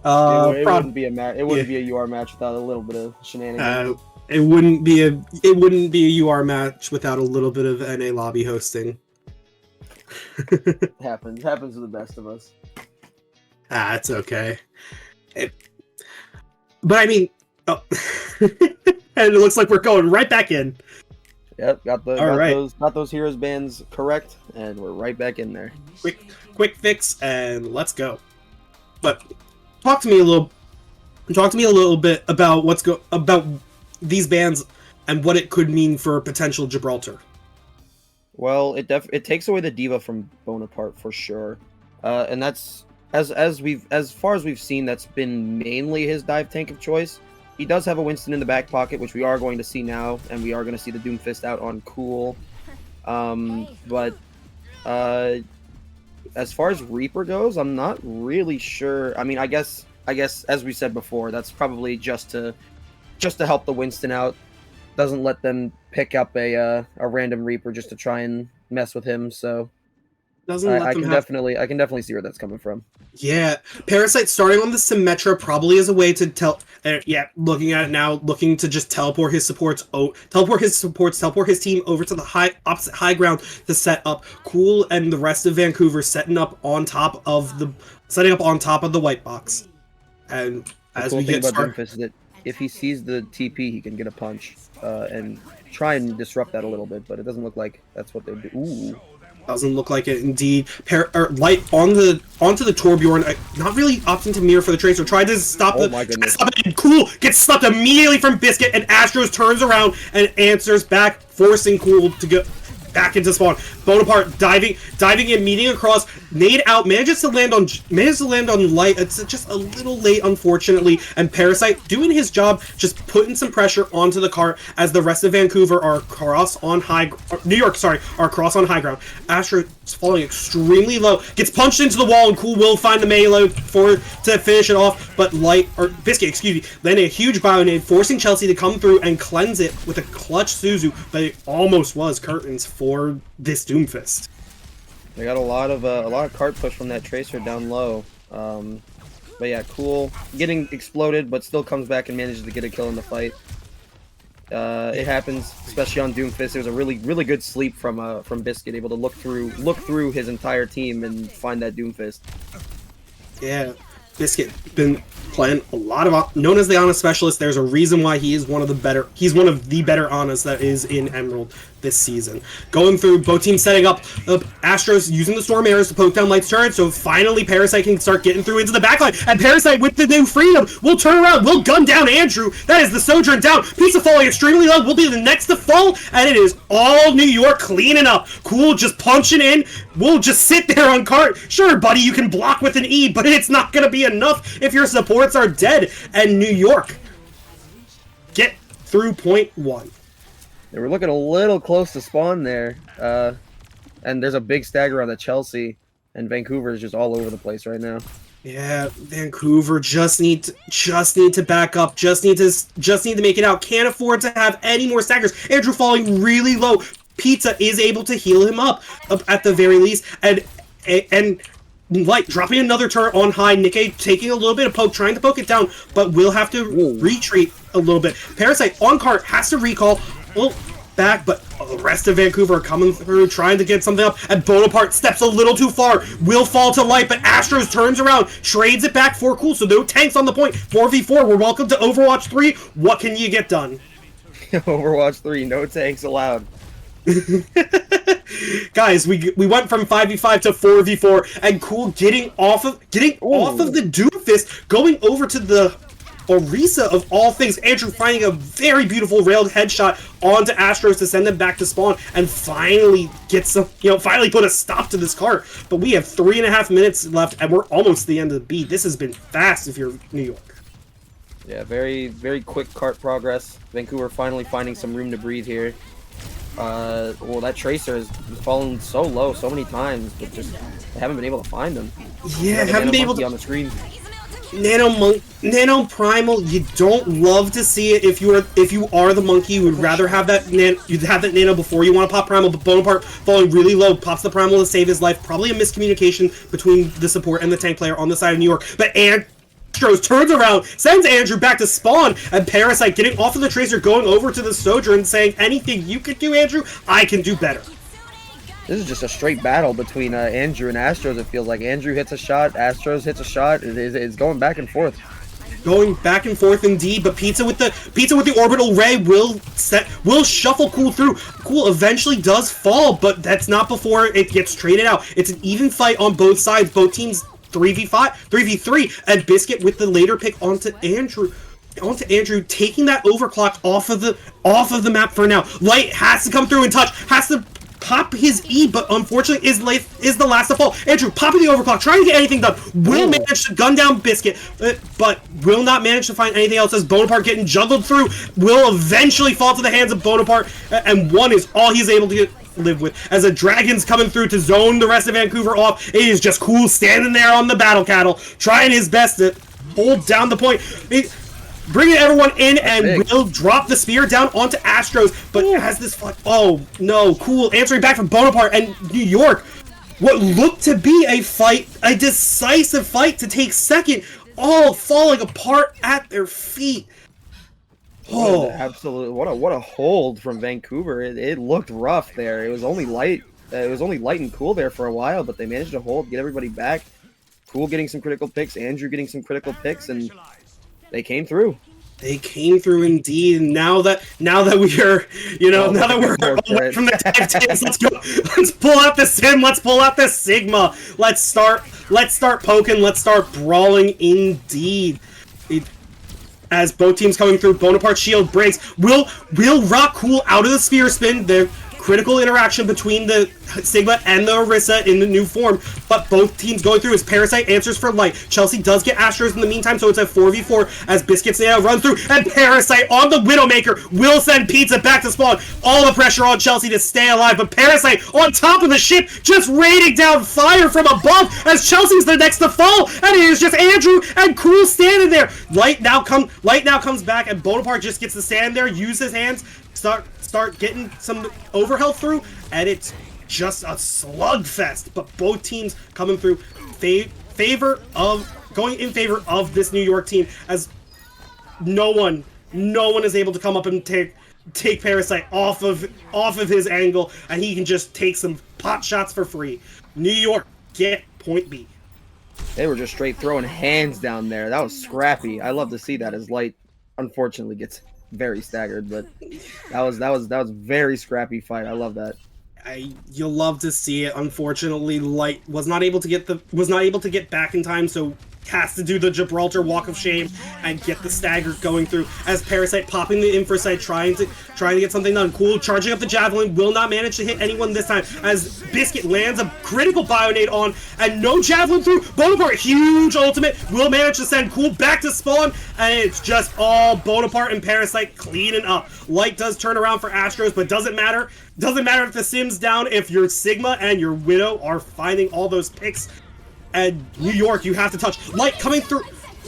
It wouldn't be a match. It wouldn't be a UR match without a little bit of shenanigans. It wouldn't be a UR match without a little bit of NA lobby hosting. happens to the best of us. It's okay. But I mean, and it looks like we're going right back in. Yep, got those heroes bands correct, and we're right back in there. Quick fix, and let's go. But talk to me a little bit about about these bans and what it could mean for potential Gibraltar. Well, it takes away the diva from Bonaparte for sure, and that's as far as we've seen, that's been mainly his dive tank of choice. He does have a Winston in the back pocket, which we are going to see now, and we are going to see the Doomfist out on Cool. But as far as Reaper goes, I'm not really sure. I mean, I guess as we said before, that's probably just to help the Winston out. Doesn't let them pick up a random Reaper just to try and mess with him. So I can definitely see where that's coming from. Yeah, Parasite starting on the Symmetra probably is a way to tell. Looking at it now, looking to just teleport his team over to the opposite high ground to set up Cool and the rest of Vancouver setting up on top of the white box. And as we get started, Doomfist is that if he sees the TP, he can get a punch and try and disrupt that a little bit. But it doesn't look like that's what they do. Ooh. Doesn't look like it indeed. Light onto the Torbjorn, not really opting to mirror for the Tracer. Tried to stop it. Cool gets stopped immediately from Biscuit, and Astros turns around and answers back, forcing Cool to go back into spawn. Bonaparte diving in, meeting across, nade out, manages to land on Light. It's just a little late, unfortunately, and Parasite doing his job, just putting some pressure onto the cart as the rest of Vancouver are across on high ground. Astro falling extremely low, gets punched into the wall, and Cool will find the melee to finish it off, but Biscuit, landing a huge bio-nade, forcing Chelsea to come through and cleanse it with a clutch Suzu, but it almost was curtains for this Doomfist. They got a lot of cart push from that Tracer down low. But yeah, Cool getting exploded, but still comes back and manages to get a kill in the fight. It happens, especially on Doomfist. It was a really good sleep from Biscuit, able to look through his entire team and find that Doomfist. Yeah, Biscuit been playing a lot of known as the Ana specialist. There's a reason why he is one of the better Anas that is in Emerald this season. Going through, both teams setting up, Astros using the Storm Arrows to poke down Light's turret, so finally Parasite can start getting through into the backline, and Parasite with the new freedom will turn around, will gun down Andrew. That is the Sojourn down. Pizza falling extremely low, will be the next to fall, and it is all New York cleaning up. Cool just punching in, we'll just sit there on cart. Sure, buddy, you can block with an E, but it's not going to be enough if your supports are dead, and New York get through point 1. They were looking a little close to spawn there, and there's a big stagger on the Chelsea, and Vancouver is just all over the place right now. Yeah, Vancouver just need to back up, just need to make it out. Can't afford to have any more staggers. Andrew falling really low. Pizza is able to heal him up at the very least, and Light dropping another turret on high. Nikkei taking a little bit of poke, trying to poke it down, but will have to retreat a little bit. Parasite on cart has to recall. Well, back, but the rest of Vancouver are coming through, trying to get something up, and Bonaparte steps a little too far, will fall to Light, but Astros turns around, trades it back for Cool, so no tanks on the point. 4v4, we're welcome to Overwatch 3. What can you get done? Overwatch 3, no tanks allowed. Guys, we went from 5v5 to 4v4, and Cool getting off of the Doomfist, going over to the Orisa of all things. Andrew finding a very beautiful railed headshot onto Astros to send them back to spawn, and finally get some, finally put a stop to this cart. But we have 3.5 minutes left, and we're almost to the end of the beat. This has been fast if you're New York. Yeah, very, very quick cart progress. Vancouver finally finding some room to breathe here. Well, that Tracer has fallen so low so many times, but just they haven't been able to find them. Yeah, haven't been able to on the screen. Nano Primal, you don't love to see it if you are the monkey. You would rather have that you'd have that Nano before you want to pop Primal, but Bonaparte falling really low, pops the Primal to save his life. Probably a miscommunication between the support and the tank player on the side of New York. But Astros turns around, sends Andrew back to spawn, and Parasite getting off of the Tracer, going over to the Sojourn, saying, anything you can do, Andrew, I can do better. This is just a straight battle between Andrew and Astros. It feels like Andrew hits a shot, Astros hits a shot. It's going back and forth. Going back and forth indeed, but Pizza with the orbital ray will shuffle Cool through. Cool eventually does fall, but that's not before it gets traded out. It's an even fight on both sides. Both teams 3v5, 3v3, and Biscuit with the later pick onto Andrew, taking that overclock off of the map for now. Light has to come through and touch, has to pop his E, but unfortunately is the last to fall. Andrew popping the overclock, trying to get anything done. Will manage to gun down Biscuit, but will not manage to find anything else as Bonaparte getting juggled through. Will eventually fall to the hands of Bonaparte, and one is all he's able to live with. As a Dragon's coming through to zone the rest of Vancouver off, it is just Cool standing there on the battle cattle, trying his best to hold down the point. Bringing everyone in, and will drop the spear down onto Astros, but has this fight. Oh no, Cool answering back from Bonaparte and New York. What looked to be a decisive fight to take second, all falling apart at their feet. Oh, absolutely! What a hold from Vancouver. It looked rough there. It was only light. Light and Cool there for a while, but they managed to hold, get everybody back. Cool getting some critical picks, Andrew getting some critical picks, and they came through. They came through indeed. And now that we are, now that we're away from the tag teams, let's go. Let's pull out the Sim. Let's pull out the Sigma. Let's start poking. Let's start brawling indeed. As both teams coming through, Bonaparte shield breaks. Will rock Cool out of the spear spin. The critical interaction between the Sigma and the Orisa in the new form, but both teams going through as Parasite answers for Light. Chelsea does get Astros in the meantime, so it's a 4v4 as Biscuits now runs through, and Parasite on the Widowmaker will send Pizza back to spawn. All the pressure on Chelsea to stay alive, but Parasite on top of the ship, just raining down fire from above as Chelsea's the next to fall, and it is just Andrew and Cool standing there. Light now comes back, and Bonaparte just gets to stand there, use his hands, start getting some overhealth through, and it's just a slugfest. But both teams coming through going in favor of this New York team, as no one is able to come up and take Parasite off of his angle, and he can just take some pot shots for free. New York get point B. They were just straight throwing hands down there. That was scrappy. I love to see that, as Light unfortunately gets very staggered, but that was very scrappy fight. I love that. You'll love to see it. Unfortunately, Light was not able to get back in time, so has to do the Gibraltar Walk of Shame and get the stagger going through, as Parasite popping the Infrasight, trying to get something done. Cool charging up the Javelin, will not manage to hit anyone this time, as Biscuit lands a critical Bionade on, and no Javelin through. Bonaparte, huge ultimate, will manage to send Cool back to spawn, and it's just all Bonaparte and Parasite cleaning up. Light does turn around for Astros, but doesn't matter. Doesn't matter if the Sim's down, if your Sigma and your Widow are finding all those picks. And New York, you have to touch. Light coming through.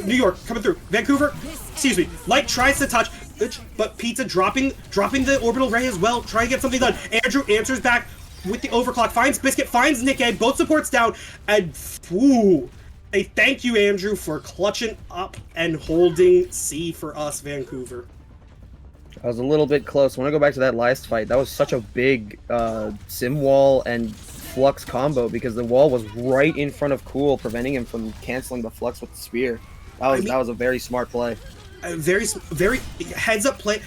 New York coming through. Vancouver, excuse me. Light tries to touch. but Pizza dropping the orbital ray as well, trying to get something done. Andrew answers back with the overclock, finds Biscuit, finds Nick A, both supports down, and a thank you, Andrew, for clutching up and holding C for us, Vancouver. I was a little bit close. When I go back to that last fight, that was such a big sim wall and flux combo because the wall was right in front of Cool, preventing him from canceling the flux with the spear. That was a very smart play. Very heads up play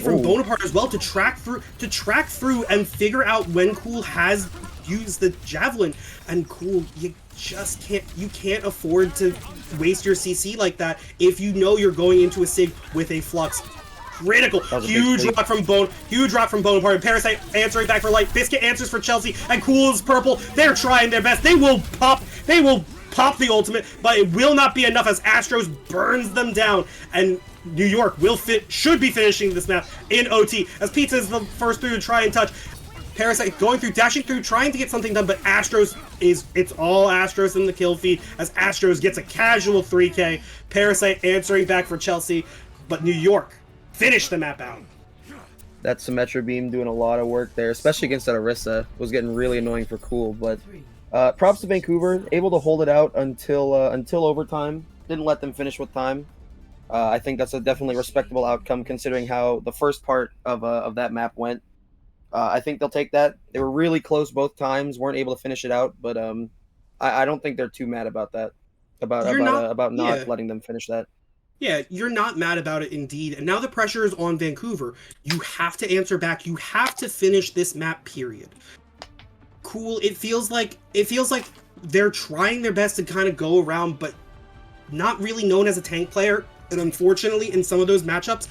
from Bonaparte as well to track through and figure out when Cool has used the javelin. And Cool, you can't afford to waste your CC like that if you know you're going into a sig with a flux. Critical, huge rock from Bonaparte. Parasite answering back for Light. Biscuit answers for Chelsea, and Cool's purple. They're trying their best. They will pop the ultimate, but it will not be enough as Astros burns them down, and New York should be finishing this map in OT as Pizza is the first through to try and touch. Parasite going through, dashing through, trying to get something done, but it's all Astros in the kill feed as Astros gets a casual 3K. Parasite answering back for Chelsea, but New York finish the map out. That Symmetra beam doing a lot of work there, especially against that Orisa, was getting really annoying for Cool, but props to Vancouver, able to hold it out until overtime. Didn't let them finish with time. I think that's a definitely respectable outcome considering how the first part of that map went. I think they'll take that. They were really close both times, weren't able to finish it out, but I don't think they're too mad about that. About not letting them finish that. Yeah, you're not mad about it indeed. And now the pressure is on Vancouver. You have to answer back. You have to finish this map, period. Cool. It feels like they're trying their best to kind of go around, but not really known as a tank player. And unfortunately, in some of those matchups,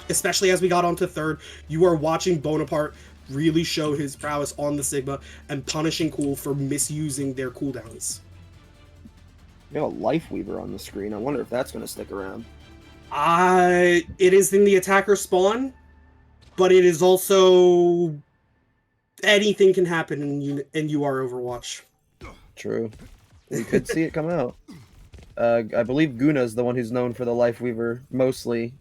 especially as we got onto third, you are watching Bonaparte really show his prowess on the Sigma and punishing Cool for misusing their cooldowns. We have a Life Weaver on the screen. I wonder if that's going to stick around. It is in the attacker spawn, but it is also anything can happen in UR Overwatch. True. We could see it come out. I believe Guna's the one who's known for the Life Weaver mostly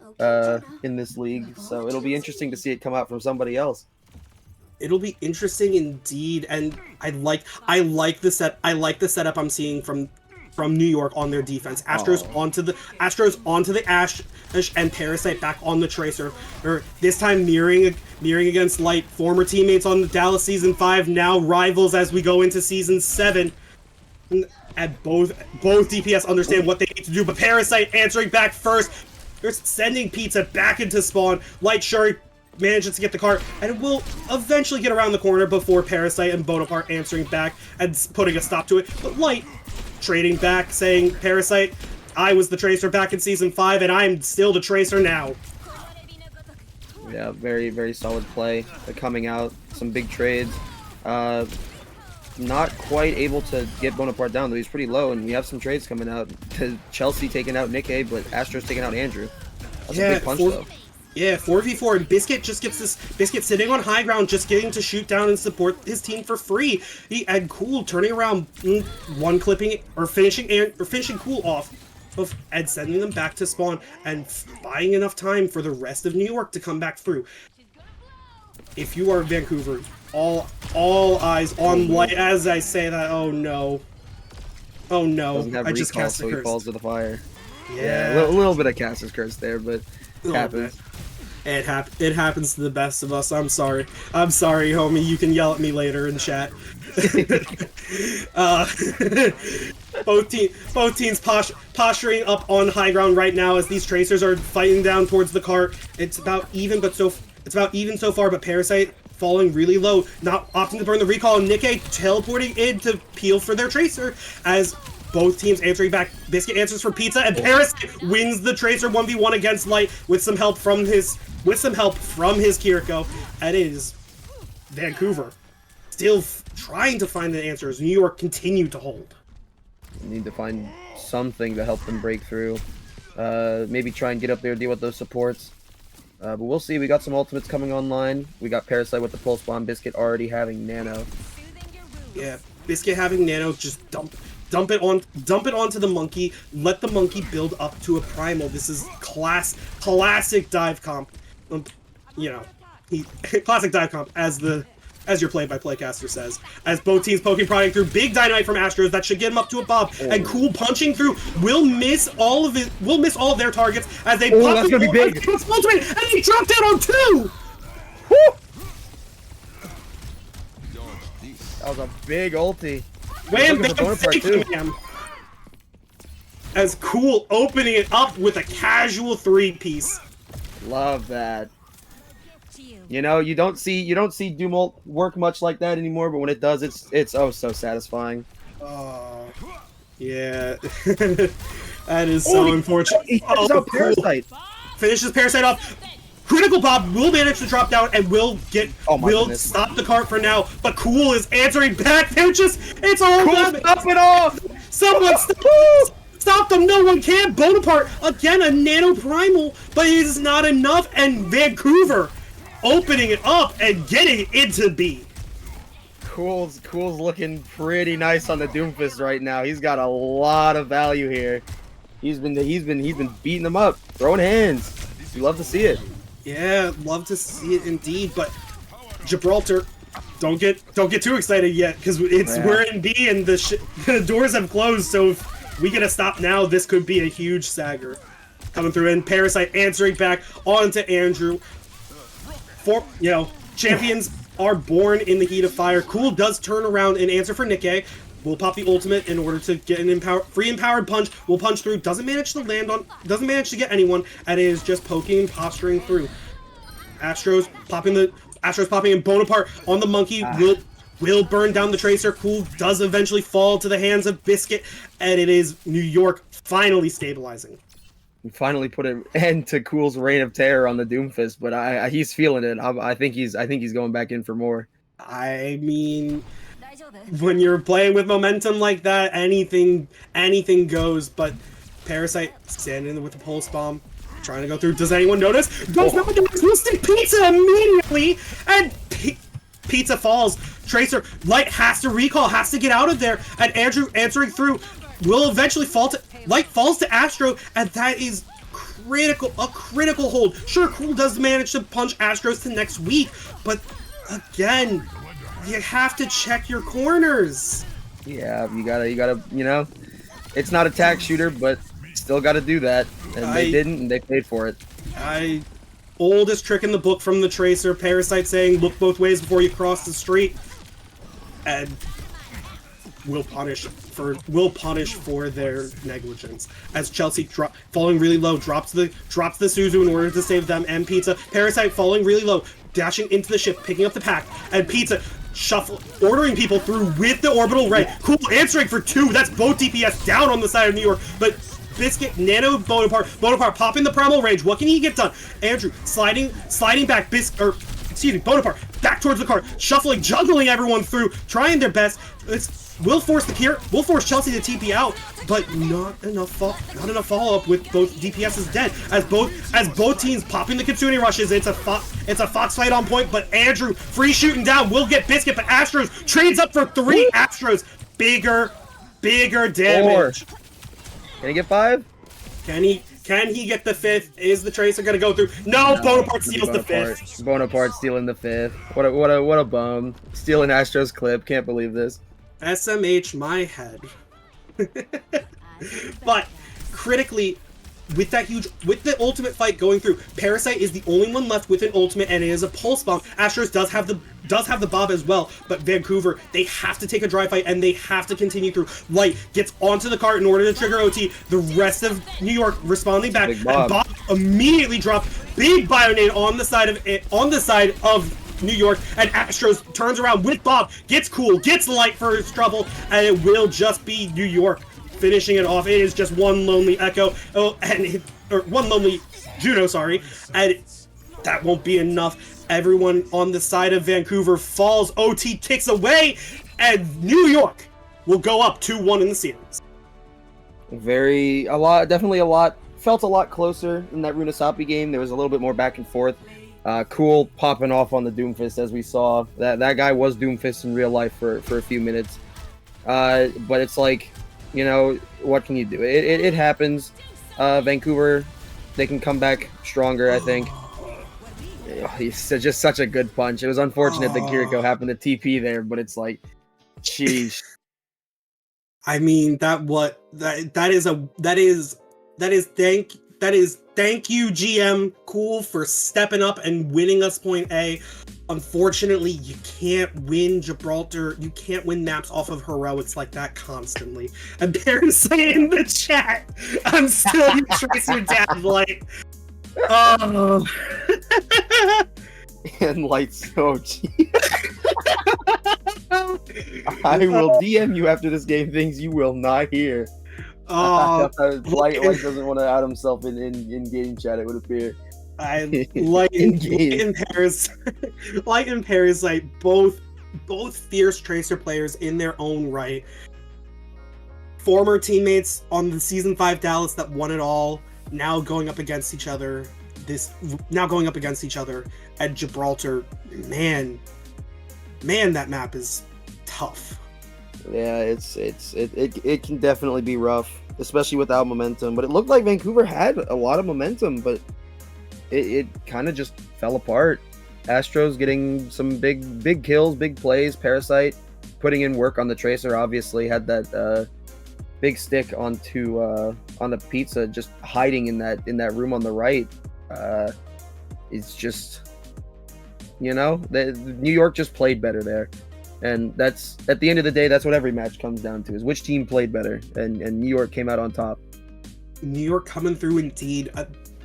in this league, so it'll be interesting to see it come out from somebody else. It'll be interesting indeed, and I like the setup I'm seeing from New York on their defense. Astros onto the Ash and Parasite back on the Tracer. This time mirroring against Light, former teammates on the Dallas Season 5, now rivals as we go into Season 7. And both DPS understand what they need to do, but Parasite answering back first. They're sending Pizza back into spawn. Light Shuri manages to get the cart, and it will eventually get around the corner before Parasite and Bonaparte answering back and putting a stop to it. But Light trading back, saying, Parasite, I was the Tracer back in Season 5, and I'm still the Tracer now. Yeah, very, very solid play. Coming out, some big trades. Not quite able to get Bonaparte down, though he's pretty low, and we have some trades coming out. Chelsea taking out Nick A, but Astros taking out Andrew. That's a big punch, though. Yeah, 4v4, and Biscuit just gets Biscuit sitting on high ground, just getting to shoot down and support his team for free. He had Cool turning around, one clipping or finishing Cool off, and sending them back to spawn and buying enough time for the rest of New York to come back through. If you are Vancouver, all eyes on Light as I say that. Oh no! Oh no! I just cast the curse. He falls to the fire. Yeah, a little bit of Cass's curse there, but it happens. It happens to the best of us. I'm sorry, homie. You can yell at me later in chat. Both teams posturing up on high ground right now as these Tracers are fighting down towards the cart. It's about even so far, but Parasite falling really low, not opting to burn the recall, and Nick A teleporting in to peel for their Tracer as both teams answering back. Biscuit answers for Pizza, and Parasite wins the Tracer 1v1 against Light with some help from his Kiriko, and it is Vancouver still trying to find the answers. New York continue to hold. We need to find something to help them break through. Maybe try and get up there, deal with those supports. But we'll see. We got some ultimates coming online. We got Parasite with the Pulse Bomb, Biscuit already having Nano. Yeah, Biscuit having Nano, just dump it onto the monkey. Let the monkey build up to a primal. This is classic dive comp. You know, classic dive comp as your play-by-play caster says. As both teams poking product through big dynamite from Astros that should get him up to a bob, and Cool punching through will miss all of their targets as they pop that's gonna be big. Ultimate, and they drop down on 2. Woo! That was a big ulti. Wham bam thank you, as Cool opening it up with a casual 3-piece. Love that. You know, you don't see Doom ult work much like that anymore, but when it does, it's oh so satisfying. Yeah. That is so unfortunate. Oh, Parasite. Finishes Parasite off. Critical Bob will manage to drop down and will stop the cart for now, but Cool is answering back. It's all Cool, stop it off! Someone stop them! No one can! Bonaparte, again, a nano primal, but it is not enough, and Vancouver opening it up and getting into B. Cool's looking pretty nice on the Doomfist right now. He's got a lot of value here. He's been beating them up, throwing hands. You love to see it. Yeah, love to see it indeed, but Gibraltar, don't get too excited yet, because we're in B and the doors have closed, so if we get a stop now, this could be a huge sagger. Coming through, and Parasite answering back onto Andrew. Champions are born in the heat of fire. Cool does turn around and answer for Nikkei. Will pop the ultimate in order to get an free empowered punch. Will punch through. Doesn't manage to get anyone, and is just poking and posturing through. Astros popping and Bonaparte on the monkey will burn down the Tracer. Cool does eventually fall to the hands of Biscuit, and it is New York finally stabilizing. We finally put an end to Cool's reign of terror on the Doomfist, but he's feeling it. I think he's going back in for more. I mean, when you're playing with momentum like that, anything goes. But Parasite standing with the pulse bomb, trying to go through. Does anyone notice? Does not notice. Instant Pizza immediately, and Pizza falls. Tracer Light has to recall, has to get out of there, and Andrew answering through will eventually fall to Light falls to Astro, and that is a critical hold. Sure, Cool does manage to punch Astros to next week, but again, you have to check your corners. Yeah, you gotta, it's not a tack shooter, but still gotta do that. And they didn't, and they paid for it. Oldest trick in the book from the Tracer, Parasite saying, look both ways before you cross the street. And will punish for their negligence. As Chelsea falling really low, drops the Suzu in order to save them and Pizza. Parasite falling really low, dashing into the ship, picking up the pack, and Pizza ordering people through with the orbital ray. Cool answering for 2. That's both DPS down on the side of New York, but Biscuit nano Bonaparte popping the primal range. What can he get done? Andrew sliding back. Bonaparte back towards the cart, shuffling, juggling everyone through, trying their best. Will force Chelsea to TP out, but not enough follow-up with both DPS's dead. As both teams popping the Kitsune rushes, it's a fox fight on point, but Andrew free shooting down will get Biscuit, but Astros trades up for 3. Astros bigger damage. 4. Can he get 5? Can he get the 5th? Is the Tracer gonna go through? No, Bonaparte steals the 5th. Bonaparte stealing the 5th. What a bum. Stealing Astro's clip. Can't believe this. SMH my head. But critically, with the ultimate fight going through, Parasite is the only one left with an ultimate, and it is a pulse bomb. Astros does have the bob as well, but Vancouver, they have to take a dry fight and they have to continue through. Light gets onto the cart in order to trigger OT. The rest of New York responding back, and Bob immediately dropped big Bionade on the side of New York, and Astros turns around with Bob, gets Cool, gets Light for his trouble, and it will just be New York finishing it off. It is just one lonely Echo, one lonely Juno, sorry, and that won't be enough. Everyone on the side of Vancouver falls, OT ticks away, and New York will go up 2-1 in the series. Felt a lot closer in that Runasapi game. There was a little bit more back and forth. Cool popping off on the Doomfist, as we saw. That guy was Doomfist in real life for a few minutes. But it's like, you know, what can you do? It happens. Vancouver, they can come back stronger, I think. He's just such a good punch. It was unfortunate that Kiriko happened to TP there, but it's like, sheesh. I mean, that is thank you GM Cool for stepping up and winning us point A. Unfortunately, you can't win Gibraltar. You can't win maps off of heroics like that constantly. And Baron saying in the chat, I'm still your Tracer dad, like, oh. And Light's OG. I will DM you after this game things you will not hear. Light doesn't want to out himself in game chat, it would appear. Light and Parasite, both fierce Tracer players in their own right. Former teammates on the Season 5 Dallas that won it all, now going up against each other at Gibraltar. Man, that map is tough. Yeah, it can definitely be rough, especially without momentum. But it looked like Vancouver had a lot of momentum, but it kind of just fell apart. Astros getting some big kills, big plays. Parasite putting in work on the Tracer. Obviously had that big stick on the pizza, just hiding in that room on the right. It's just, you know, New York just played better there. And that's, at the end of the day, that's what every match comes down to, is which team played better, and New York came out on top. New York coming through indeed.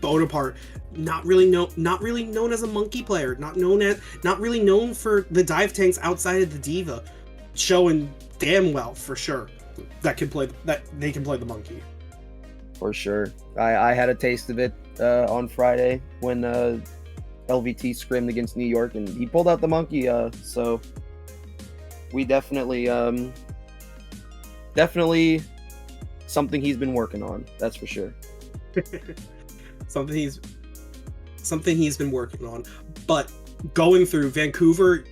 Bonaparte, not really known as a monkey player, not really known for the dive tanks outside of the diva, showing damn well for sure that they can play the monkey. For sure. I had a taste of it on Friday when LVT scrimmed against New York, and he pulled out the monkey, so we definitely something he's been working on, that's for sure. something he's been working on. But going through Vancouver,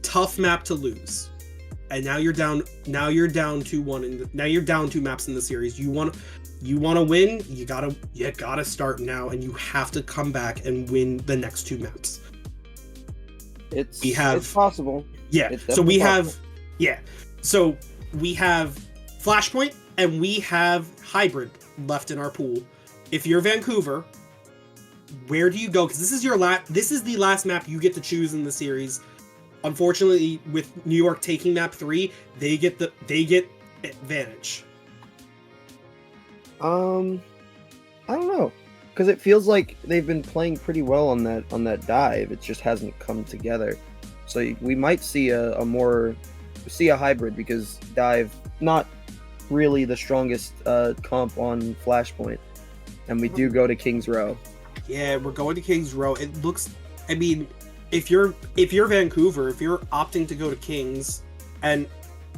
tough map to lose, and now you're down 2-1, now you're down 2 maps in the series. You want to win, you gotta start now, and you have to come back and win the next 2 maps. It's possible. Yeah. So we have Flashpoint and we have Hybrid left in our pool. If you're Vancouver, where do you go? Because this is the last map you get to choose in the series. Unfortunately, with New York taking map 3, they get advantage. I don't know, because it feels like they've been playing pretty well on that dive. It just hasn't come together. So we might see a hybrid, because dive not really the strongest comp on Flashpoint, and we do go to King's Row. Yeah, we're going to King's Row. It looks, I mean, if you're Vancouver, if you're opting to go to King's, and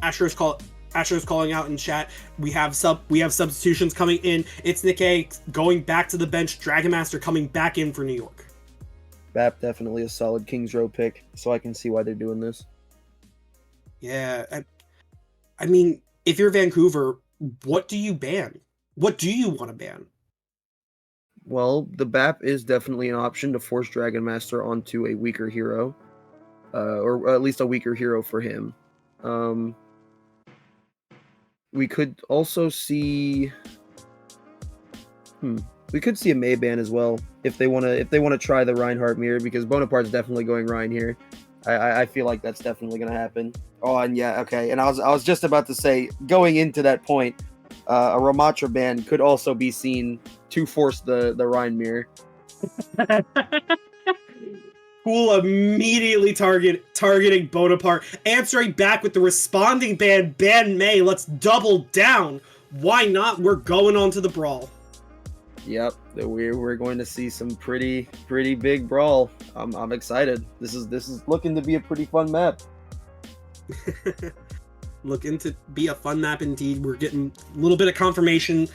Astro's calling out in chat, we have substitutions coming in. It's Nick A going back to the bench, Dragon Master coming back in for New York. BAP definitely a solid King's Row pick, so I can see why they're doing this. Yeah, I mean, if you're Vancouver, what do you ban? What do you want to ban? Well, the BAP is definitely an option to force Dragon Master onto a weaker hero, or at least a weaker hero for him. We could also see, we could see a May ban as well if they want to try the Reinhardt mirror, because Bonaparte's definitely going Rein here. I feel like that's definitely going to happen. Oh, and yeah, okay. And I was just about to say, going into that point, a Ramatra ban could also be seen to force the Rein mirror. Cool immediately targeting Bonaparte, answering back with the responding ban May. Let's double down. Why not? We're going on to the brawl. Yep, we're going to see some pretty big brawl. I'm excited. This is looking to be a pretty fun map. Looking to be a fun map indeed. We're getting a little bit of confirmation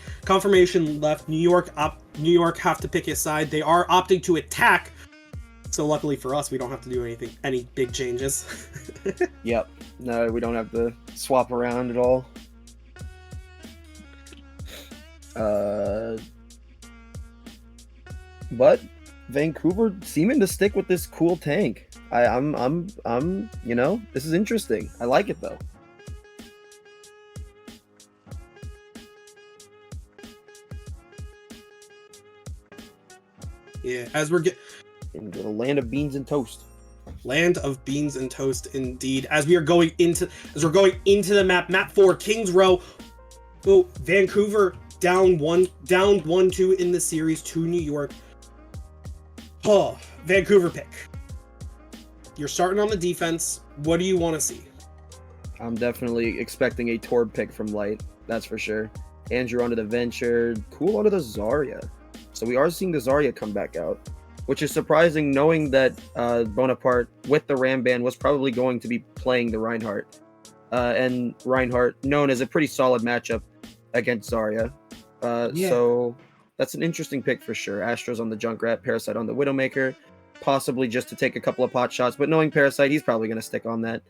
left. New York have to pick a side. They are opting to attack. So luckily for us, we don't have to do any big changes. Yep. No, we don't have to swap around at all. But Vancouver seeming to stick with this cool tank. I'm this is interesting. I like it though. Yeah, as we're into the land of beans and toast. Land of beans and toast, indeed. As we're going into the map 4, Kings Row. Oh, Vancouver down 1-2 in the series to New York. Oh, Vancouver pick. You're starting on the defense. What do you want to see? I'm definitely expecting a Torb pick from Light. That's for sure. Andrew onto the Venture. Cool onto the Zarya. So we are seeing the Zarya come back out, which is surprising knowing that Bonaparte with the Ram Band was probably going to be playing the Reinhardt. And Reinhardt known as a pretty solid matchup against Zarya. So that's an interesting pick for sure. Astro's on the Junkrat, Parasite on the Widowmaker, possibly just to take a couple of pot shots, but knowing Parasite, he's probably going to stick on that.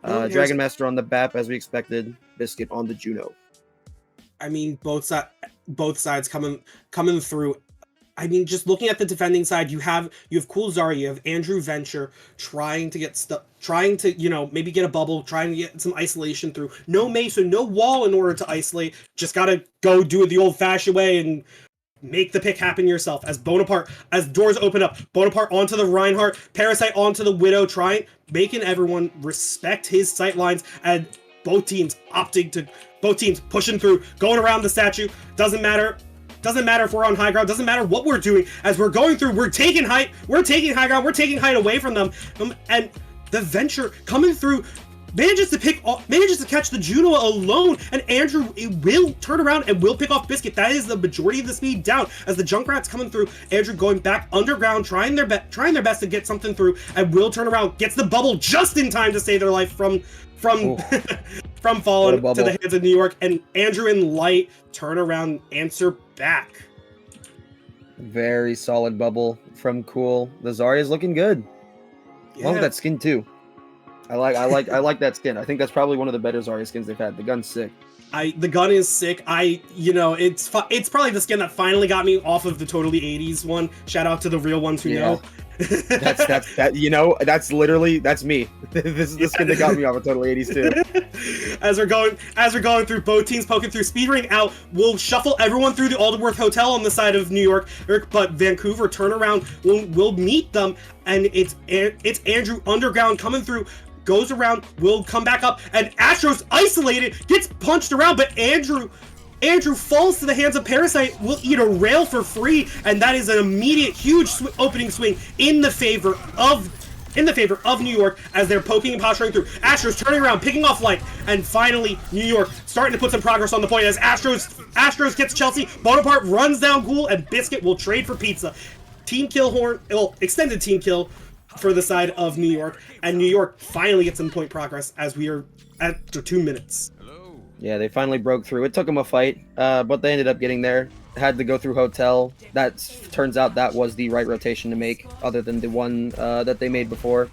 Dragon Master on the BAP as we expected, Biscuit on the Juno. I mean, both sides coming through. I mean, just looking at the defending side, you have cool Zarya, you have Andrew Venture trying to get stuff, trying to, maybe get a bubble, trying to get some isolation through. No Mason, no wall in order to isolate. Just gotta go do it the old-fashioned way and make the pick happen yourself. As doors open up, Bonaparte onto the Reinhardt, Parasite onto the Widow, making everyone respect his sight lines, and both teams pushing through, going around the statue. Doesn't matter if we're on high ground. Doesn't matter what we're doing. As we're going through, we're taking high ground. We're taking height away from them. And the Venture coming through manages to catch the Juno alone. And Andrew will turn around and will pick off Biscuit. That is the majority of the speed down. As the Junkrat's coming through, Andrew going back underground, trying their best to get something through, and will turn around, gets the bubble just in time to save their life from falling to the hands of New York. And Andrew and Light turn around, answer back. Very solid bubble from Cool. The Zarya's looking good. Yeah. Along with that skin too. I like that skin. I think that's probably one of the better Zarya skins they've had. The gun's sick. The gun is sick. It's probably the skin that finally got me off of the totally 80s one. Shout out to the real ones who know. That's me. This is the skin that got me off of totally 80s too. As we're going through, both teams poking through, speedring out. We'll shuffle everyone through the Alderworth Hotel on the side of New York, but Vancouver turn around. We'll meet them, and it's Andrew underground coming through. Goes around, will come back up, and Astro's isolated, gets punched around, but Andrew falls to the hands of Parasite, will eat a rail for free, and that is an immediate huge opening swing in the favor of New York as they're poking and posturing through. Astro's turning around, picking off Light, and finally New York starting to put some progress on the point as Astros gets Chelsea, Bonaparte runs down Ghoul, and Biscuit will trade for pizza. Extended team kill for the side of New York, and New York finally gets some point progress as we are after 2 minutes. Yeah, they finally broke through. It took them a fight, but they ended up getting there. Had to go through Hotel. Turns out that was the right rotation to make, other than the one that they made before.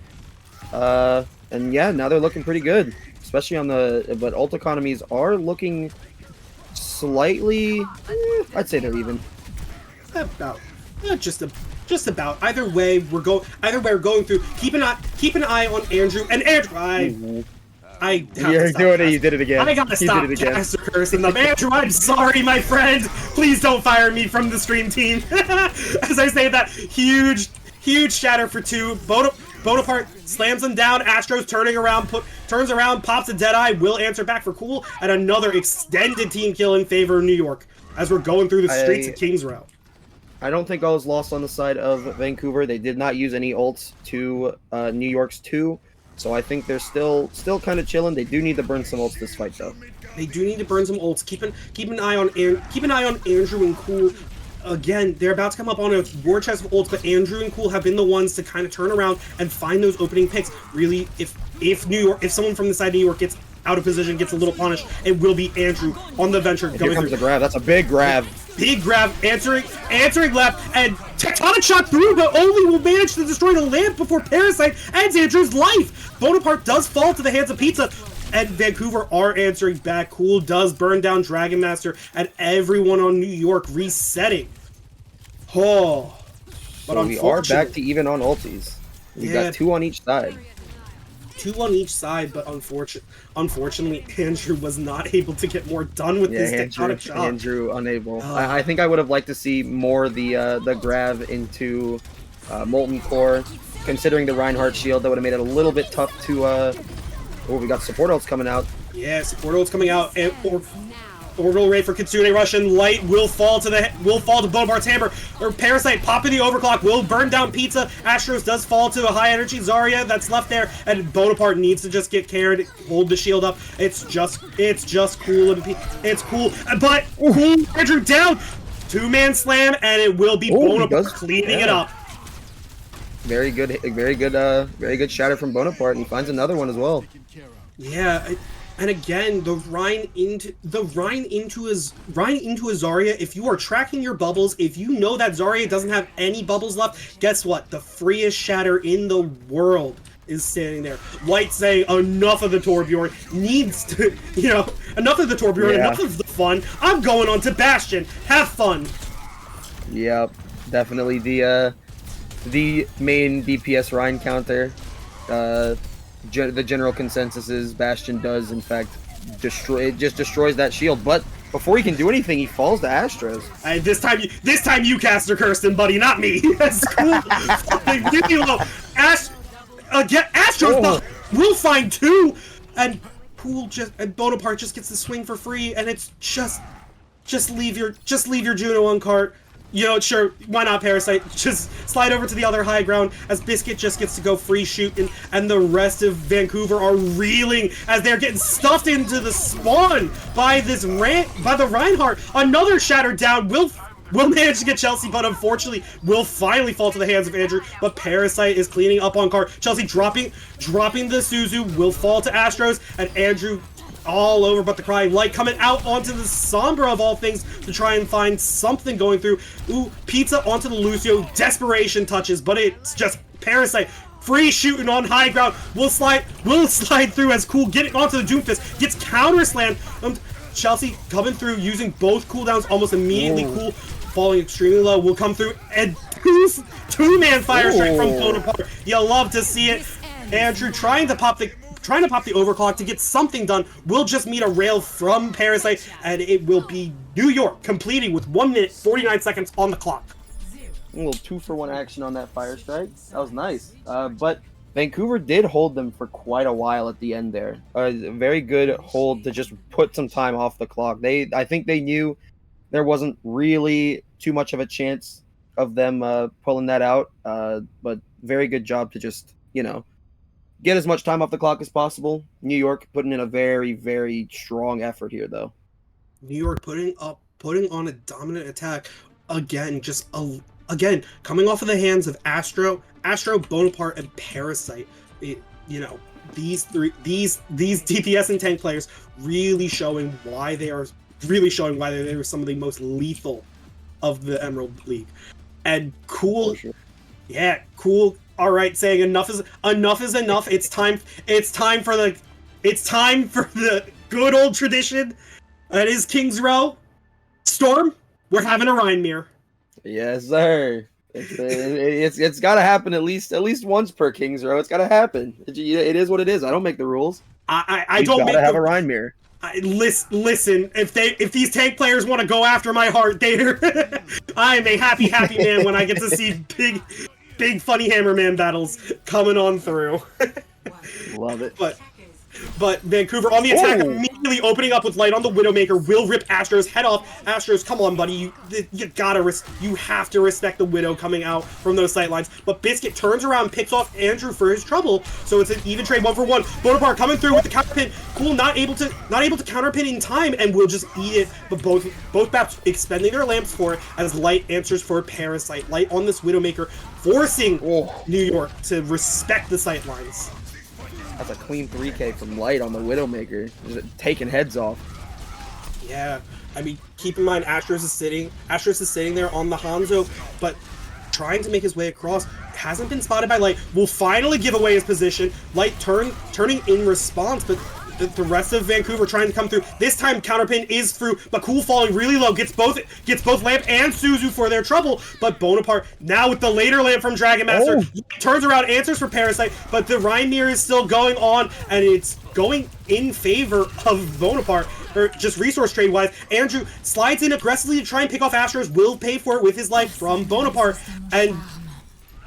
And yeah, now they're looking pretty good, especially on but ult economies are looking slightly, I'd say they're even. About, just about. Either way, we're going through. Keep an eye on Andrew. And Andrew, You're doing it. You did it again. I gotta stop Caster cursing them. Andrew, I'm sorry, my friend. Please don't fire me from the stream team. As I say that, huge shatter for 2. Bonaparte slams him down. Astro's turns around, pops a Deadeye, will answer back for Cool, and another extended team kill in favor of New York as we're going through the streets of Kings Row. I don't think all is lost on the side of Vancouver. They did not use any ults to New York's 2, so I think they're still kind of chilling. They do need to burn some ults this fight, though. They do need to burn some ults. Keep an eye on Andrew and Cool. Again, they're about to come up on a war chest of ults, but Andrew and Cool have been the ones to kind of turn around and find those opening picks. Really, if someone from the side of New York gets out of position, gets a little punished, it will be Andrew on the Venture. Here comes the grab. That's a big grab. Big grab, answering left, and tectonic shot through, but only will manage to destroy the lamp before Parasite ends Andrew's life. Bonaparte does fall to the hands of Pizza. And Vancouver are answering back. Cool does burn down Dragon Master, and everyone on New York resetting. Oh, but so we are back to even on ultis. We got 2 on each side. 2 on each side, but unfortunately, Andrew was not able to get more done with this tectonic shock. Andrew unable. I think I would have liked to see more the grab into Molten Core. Considering the Reinhardt shield, that would have made it a little bit tough to... oh, we got support ults coming out. Yeah, support ults coming out. And, Orbital Raid for Kitsune Rush, and Light will fall to Bonaparte's hammer. Or Parasite popping the overclock will burn down Pizza. Astros does fall to a high energy Zarya that's left there, and Bonaparte needs to just get carried, hold the shield up. It's just cool and it's cool, but cool Andrew down. 2-man slam, and it will be Bonaparte cleaning it up. Very good shatter from Bonaparte, and he finds another one as well. Yeah. And again, the Rhine into a Zarya. If you are tracking your bubbles, if you know that Zarya doesn't have any bubbles left, guess what? The freest shatter in the world is standing there. Light saying, enough of the Torbjorn, needs to, enough of the Torbjorn, enough of the fun. I'm going on to Bastion. Have fun. Yep, definitely the main DPS Rhine counter. The general consensus is Bastion does in fact destroys that shield, but before he can do anything, he falls to Astros. This time you cast her, Kirsten, buddy, not me. That's cool. Give me low. Astros will find 2, and Bonaparte just gets the swing for free, and it's just leave your Juno on cart. Sure, why not, Parasite? Just slide over to the other high ground as Biscuit just gets to go free shooting, and the rest of Vancouver are reeling as they're getting stuffed into the spawn by the Reinhardt. Another shatter down will manage to get Chelsea, but unfortunately will finally fall to the hands of Andrew. But Parasite is cleaning up on cart. Chelsea dropping the Suzu will fall to Astros, and Andrew all over but the crying Light coming out onto the Sombra of all things to try and find something going through. Ooh, Pizza onto the Lucio, desperation touches, but it's just Parasite free shooting on high ground. Will slide through as Cool getting onto the Doomfist, gets counter slammed. Chelsea coming through using both cooldowns almost immediately. Cool falling extremely low will come through, and two-man fire strike from Bonaparte. You love to see it. Andrew trying to pop the overclock to get something done will just meet a rail from Parasite, and it will be New York completing with 1 minute 49 seconds on the clock. A little 2-for-1 action on that fire strike. That was nice. But Vancouver did hold them for quite a while at the end there. A very good hold to just put some time off the clock. I think they knew there wasn't really too much of a chance of them pulling that out. But very good job to just, get as much time off the clock as possible. New York putting in a very, very strong effort here, though. New York putting on a dominant attack again. Coming off of the hands of Astro, Bonaparte, and Parasite. These DPS and tank players really showing why they are some of the most lethal of the Emerald League. And Cool, sure. Yeah, Cool. All right, saying enough is enough. It's time for the good old tradition. That is King's Row. Storm, we're having a Rheinmere. Yes, sir. It's got to happen at least once per King's Row. It's got to happen. It is what it is. I don't make the rules. I don't make have a Rheinmere. Listen, if these tank players want to go after my heart, I am a happy man when I get to see big funny Hammerman battles coming on through. Love it. But Vancouver on the attack, immediately opening up with Light on the Widowmaker, will rip Astro's head off. Astros, come on, buddy, you have to respect the Widow coming out from those sight lines. But Biscuit turns around, picks off Andrew for his trouble, so it's an even trade 1-for-1. Bonaparte coming through with the counter pin. Cool, not able to counter pin in time, and will just eat it. But both Baps expending their lamps for it as Light answers for Parasite. Light on this Widowmaker, forcing New York to respect the sight lines. That's a clean 3K from Light on the Widowmaker. Just taking heads off. Yeah, I mean, keep in mind Astros is sitting there on the Hanzo, but trying to make his way across. Hasn't been spotted by Light. Will finally give away his position. Light turning in response, but the rest of Vancouver trying to come through. This time counterpin is through, but Cool falling really low gets both Lamp and Suzu for their trouble. But Bonaparte now with the later lamp from Dragon Master turns around, answers for Parasite, but the Reinmir is still going on, and it's going in favor of Bonaparte, or just resource trade wise. Andrew slides in aggressively to try and pick off Astros, will pay for it with his life from Bonaparte, and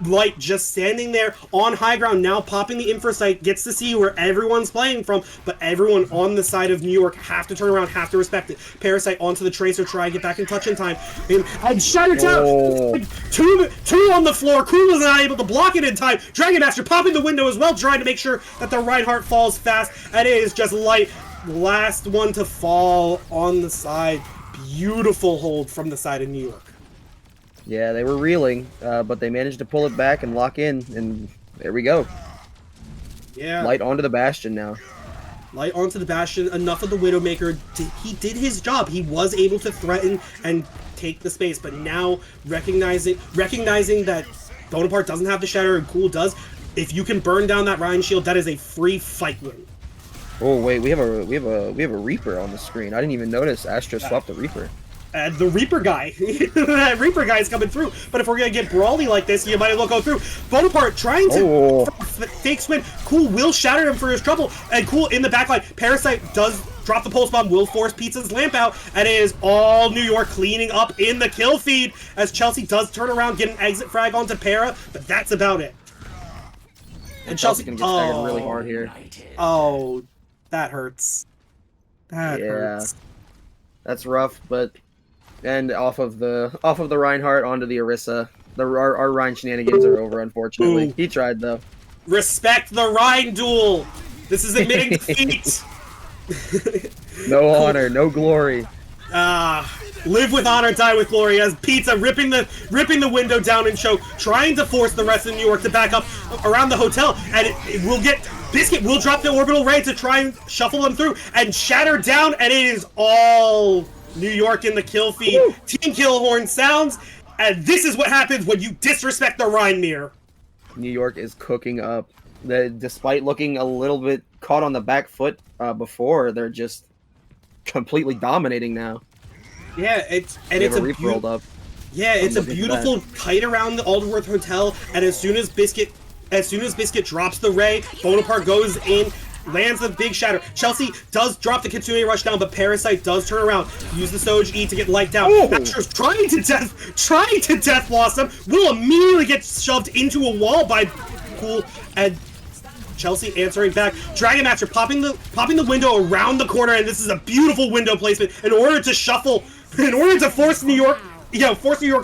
Light just standing there on high ground, now popping the info site, gets to see where everyone's playing from, but everyone on the side of New York have to turn around, have to respect it. Parasite onto the Tracer, try and get back in touch in time, and Shatter Town! Two on the floor, Cool was not able to block it in time. Dragon Master popping the window as well, trying to make sure that the Reinhardt falls fast, and it is just Light, last one to fall on the side. Beautiful hold from the side of New York. Yeah, they were reeling, but they managed to pull it back and lock in, and there we go. Yeah. Light onto the Bastion now. Light onto the Bastion. Enough of the Widowmaker. He did his job. He was able to threaten and take the space, but now recognizing that Bonaparte doesn't have the Shatter and Cool does, if you can burn down that Ryan shield, that is a free fight win. Oh wait, we have a Reaper on the screen. I didn't even notice Astro swapped the Reaper. The Reaper guy. That Reaper guy is coming through. But if we're going to get brawly like this, you might as well go through. Bonaparte trying to fake swim. Cool will shatter him for his trouble. And Cool in the backline. Parasite does drop the pulse bomb, will force Pizza's lamp out. And it is all New York cleaning up in the kill feed. As Chelsea does turn around, get an exit frag onto Para. But that's about it. And Chelsea's going to get staggered really hard here. Oh, that hurts. That hurts. That's rough, but... And off of the Reinhardt onto the Orisa. Our Rhine shenanigans are over, unfortunately. Ooh. He tried, though. Respect the Rhine duel! This is admitting defeat! No honor, no glory. Live with honor, die with glory, as Pizza ripping the window down and choke, trying to force the rest of New York to back up around the hotel, and it will get... Biscuit will drop the orbital ray to try and shuffle them through, and shatter down, and it is all... New York in the kill feed. Woo. Team Killhorn sounds, and this is what happens when you disrespect the Reinmir. New York is cooking up. Despite looking a little bit caught on the back foot before, they're just completely dominating now. Yeah, it's a rolled up. Yeah, it's a beautiful kite around the Alderworth Hotel, and as soon as Biscuit drops the ray, Bonaparte goes in. Lands the big shatter. Chelsea does drop the Kitsune Rush down, but Parasite does turn around. Use the Soj E to get Light down. Astro's trying to death blossom. Will immediately get shoved into a wall by Cool, and Chelsea answering back. Dragon Master popping the window around the corner, and this is a beautiful window placement in order to force New York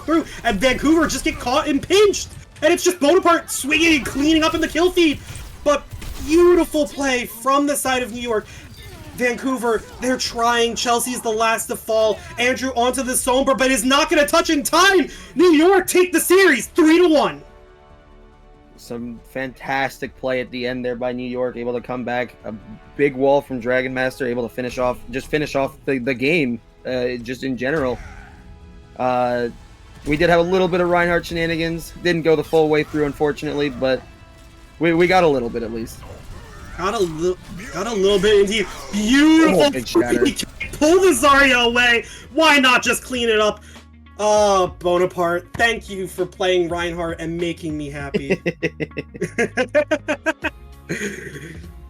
through, and Vancouver just get caught and pinched. And it's just Bonaparte swinging and cleaning up in the kill feed. But beautiful play from the side of New York. Vancouver, they're trying. Chelsea's the last to fall. Andrew onto the Sombra, but is not going to touch in time. New York take the series 3-1. Some fantastic play at the end there by New York, able to come back. A big wall from Dragon Master, able to finish off the game, just in general. We did have a little bit of Reinhardt shenanigans. Didn't go the full way through, unfortunately, but we got a little bit at least. Got a little bit indeed. Beautiful. Pull the Zarya away. Why not just clean it up? Oh, Bonaparte, thank you for playing Reinhardt and making me happy.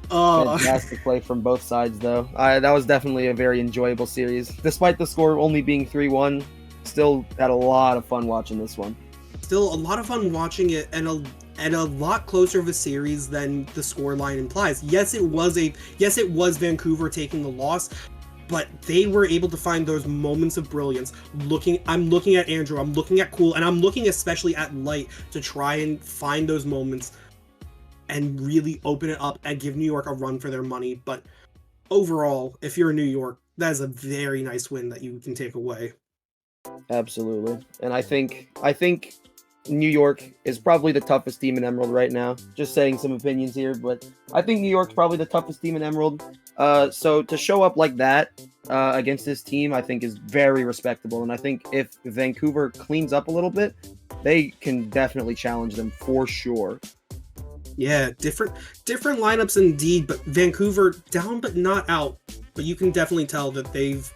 Fantastic play from both sides, though. That was definitely a very enjoyable series. Despite the score only being 3-1, still had a lot of fun watching this one. Still a lot of fun watching it, and a lot closer of a series than the scoreline implies. Yes, it was Vancouver taking the loss, but they were able to find those moments of brilliance. I'm looking at Andrew, I'm looking at Cool, and I'm looking especially at Light to try and find those moments and really open it up and give New York a run for their money. But overall, if you're in New York, that is a very nice win that you can take away. Absolutely. And I think New York is probably the toughest team in Emerald right now. Just saying some opinions here, but I think New York's probably the toughest team in Emerald. So to show up like that against this team, I think is very respectable. And I think if Vancouver cleans up a little bit, they can definitely challenge them for sure. Yeah, different lineups indeed, but Vancouver down but not out. But you can definitely tell that they've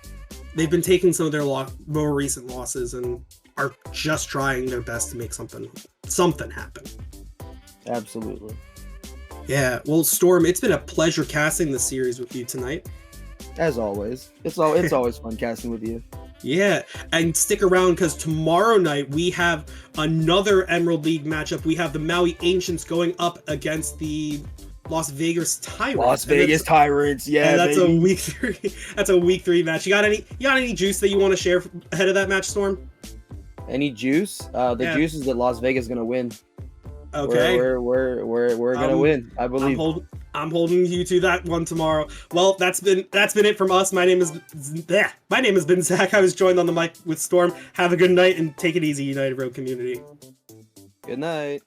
been taking some of their more recent losses and are just trying their best to make something happen. Absolutely. Yeah, well, Storm, it's been a pleasure casting the series with you tonight. As always, it's always fun casting with you. Yeah, and stick around because tomorrow night we have another Emerald League matchup. We have the Maui Ancients going up against the Las Vegas Tyrants. Las Vegas Tyrants, yeah. And that's baby. a week 3. That's a week 3 match. You got any juice that you want to share ahead of that match, Storm? Any juice? The juice is that Las Vegas is gonna win. Okay, we're gonna win. I believe. I'm holding you to that one tomorrow. Well, that's been it from us. My name has been Zach. I was joined on the mic with Storm. Have a good night and take it easy, United Road community. Good night.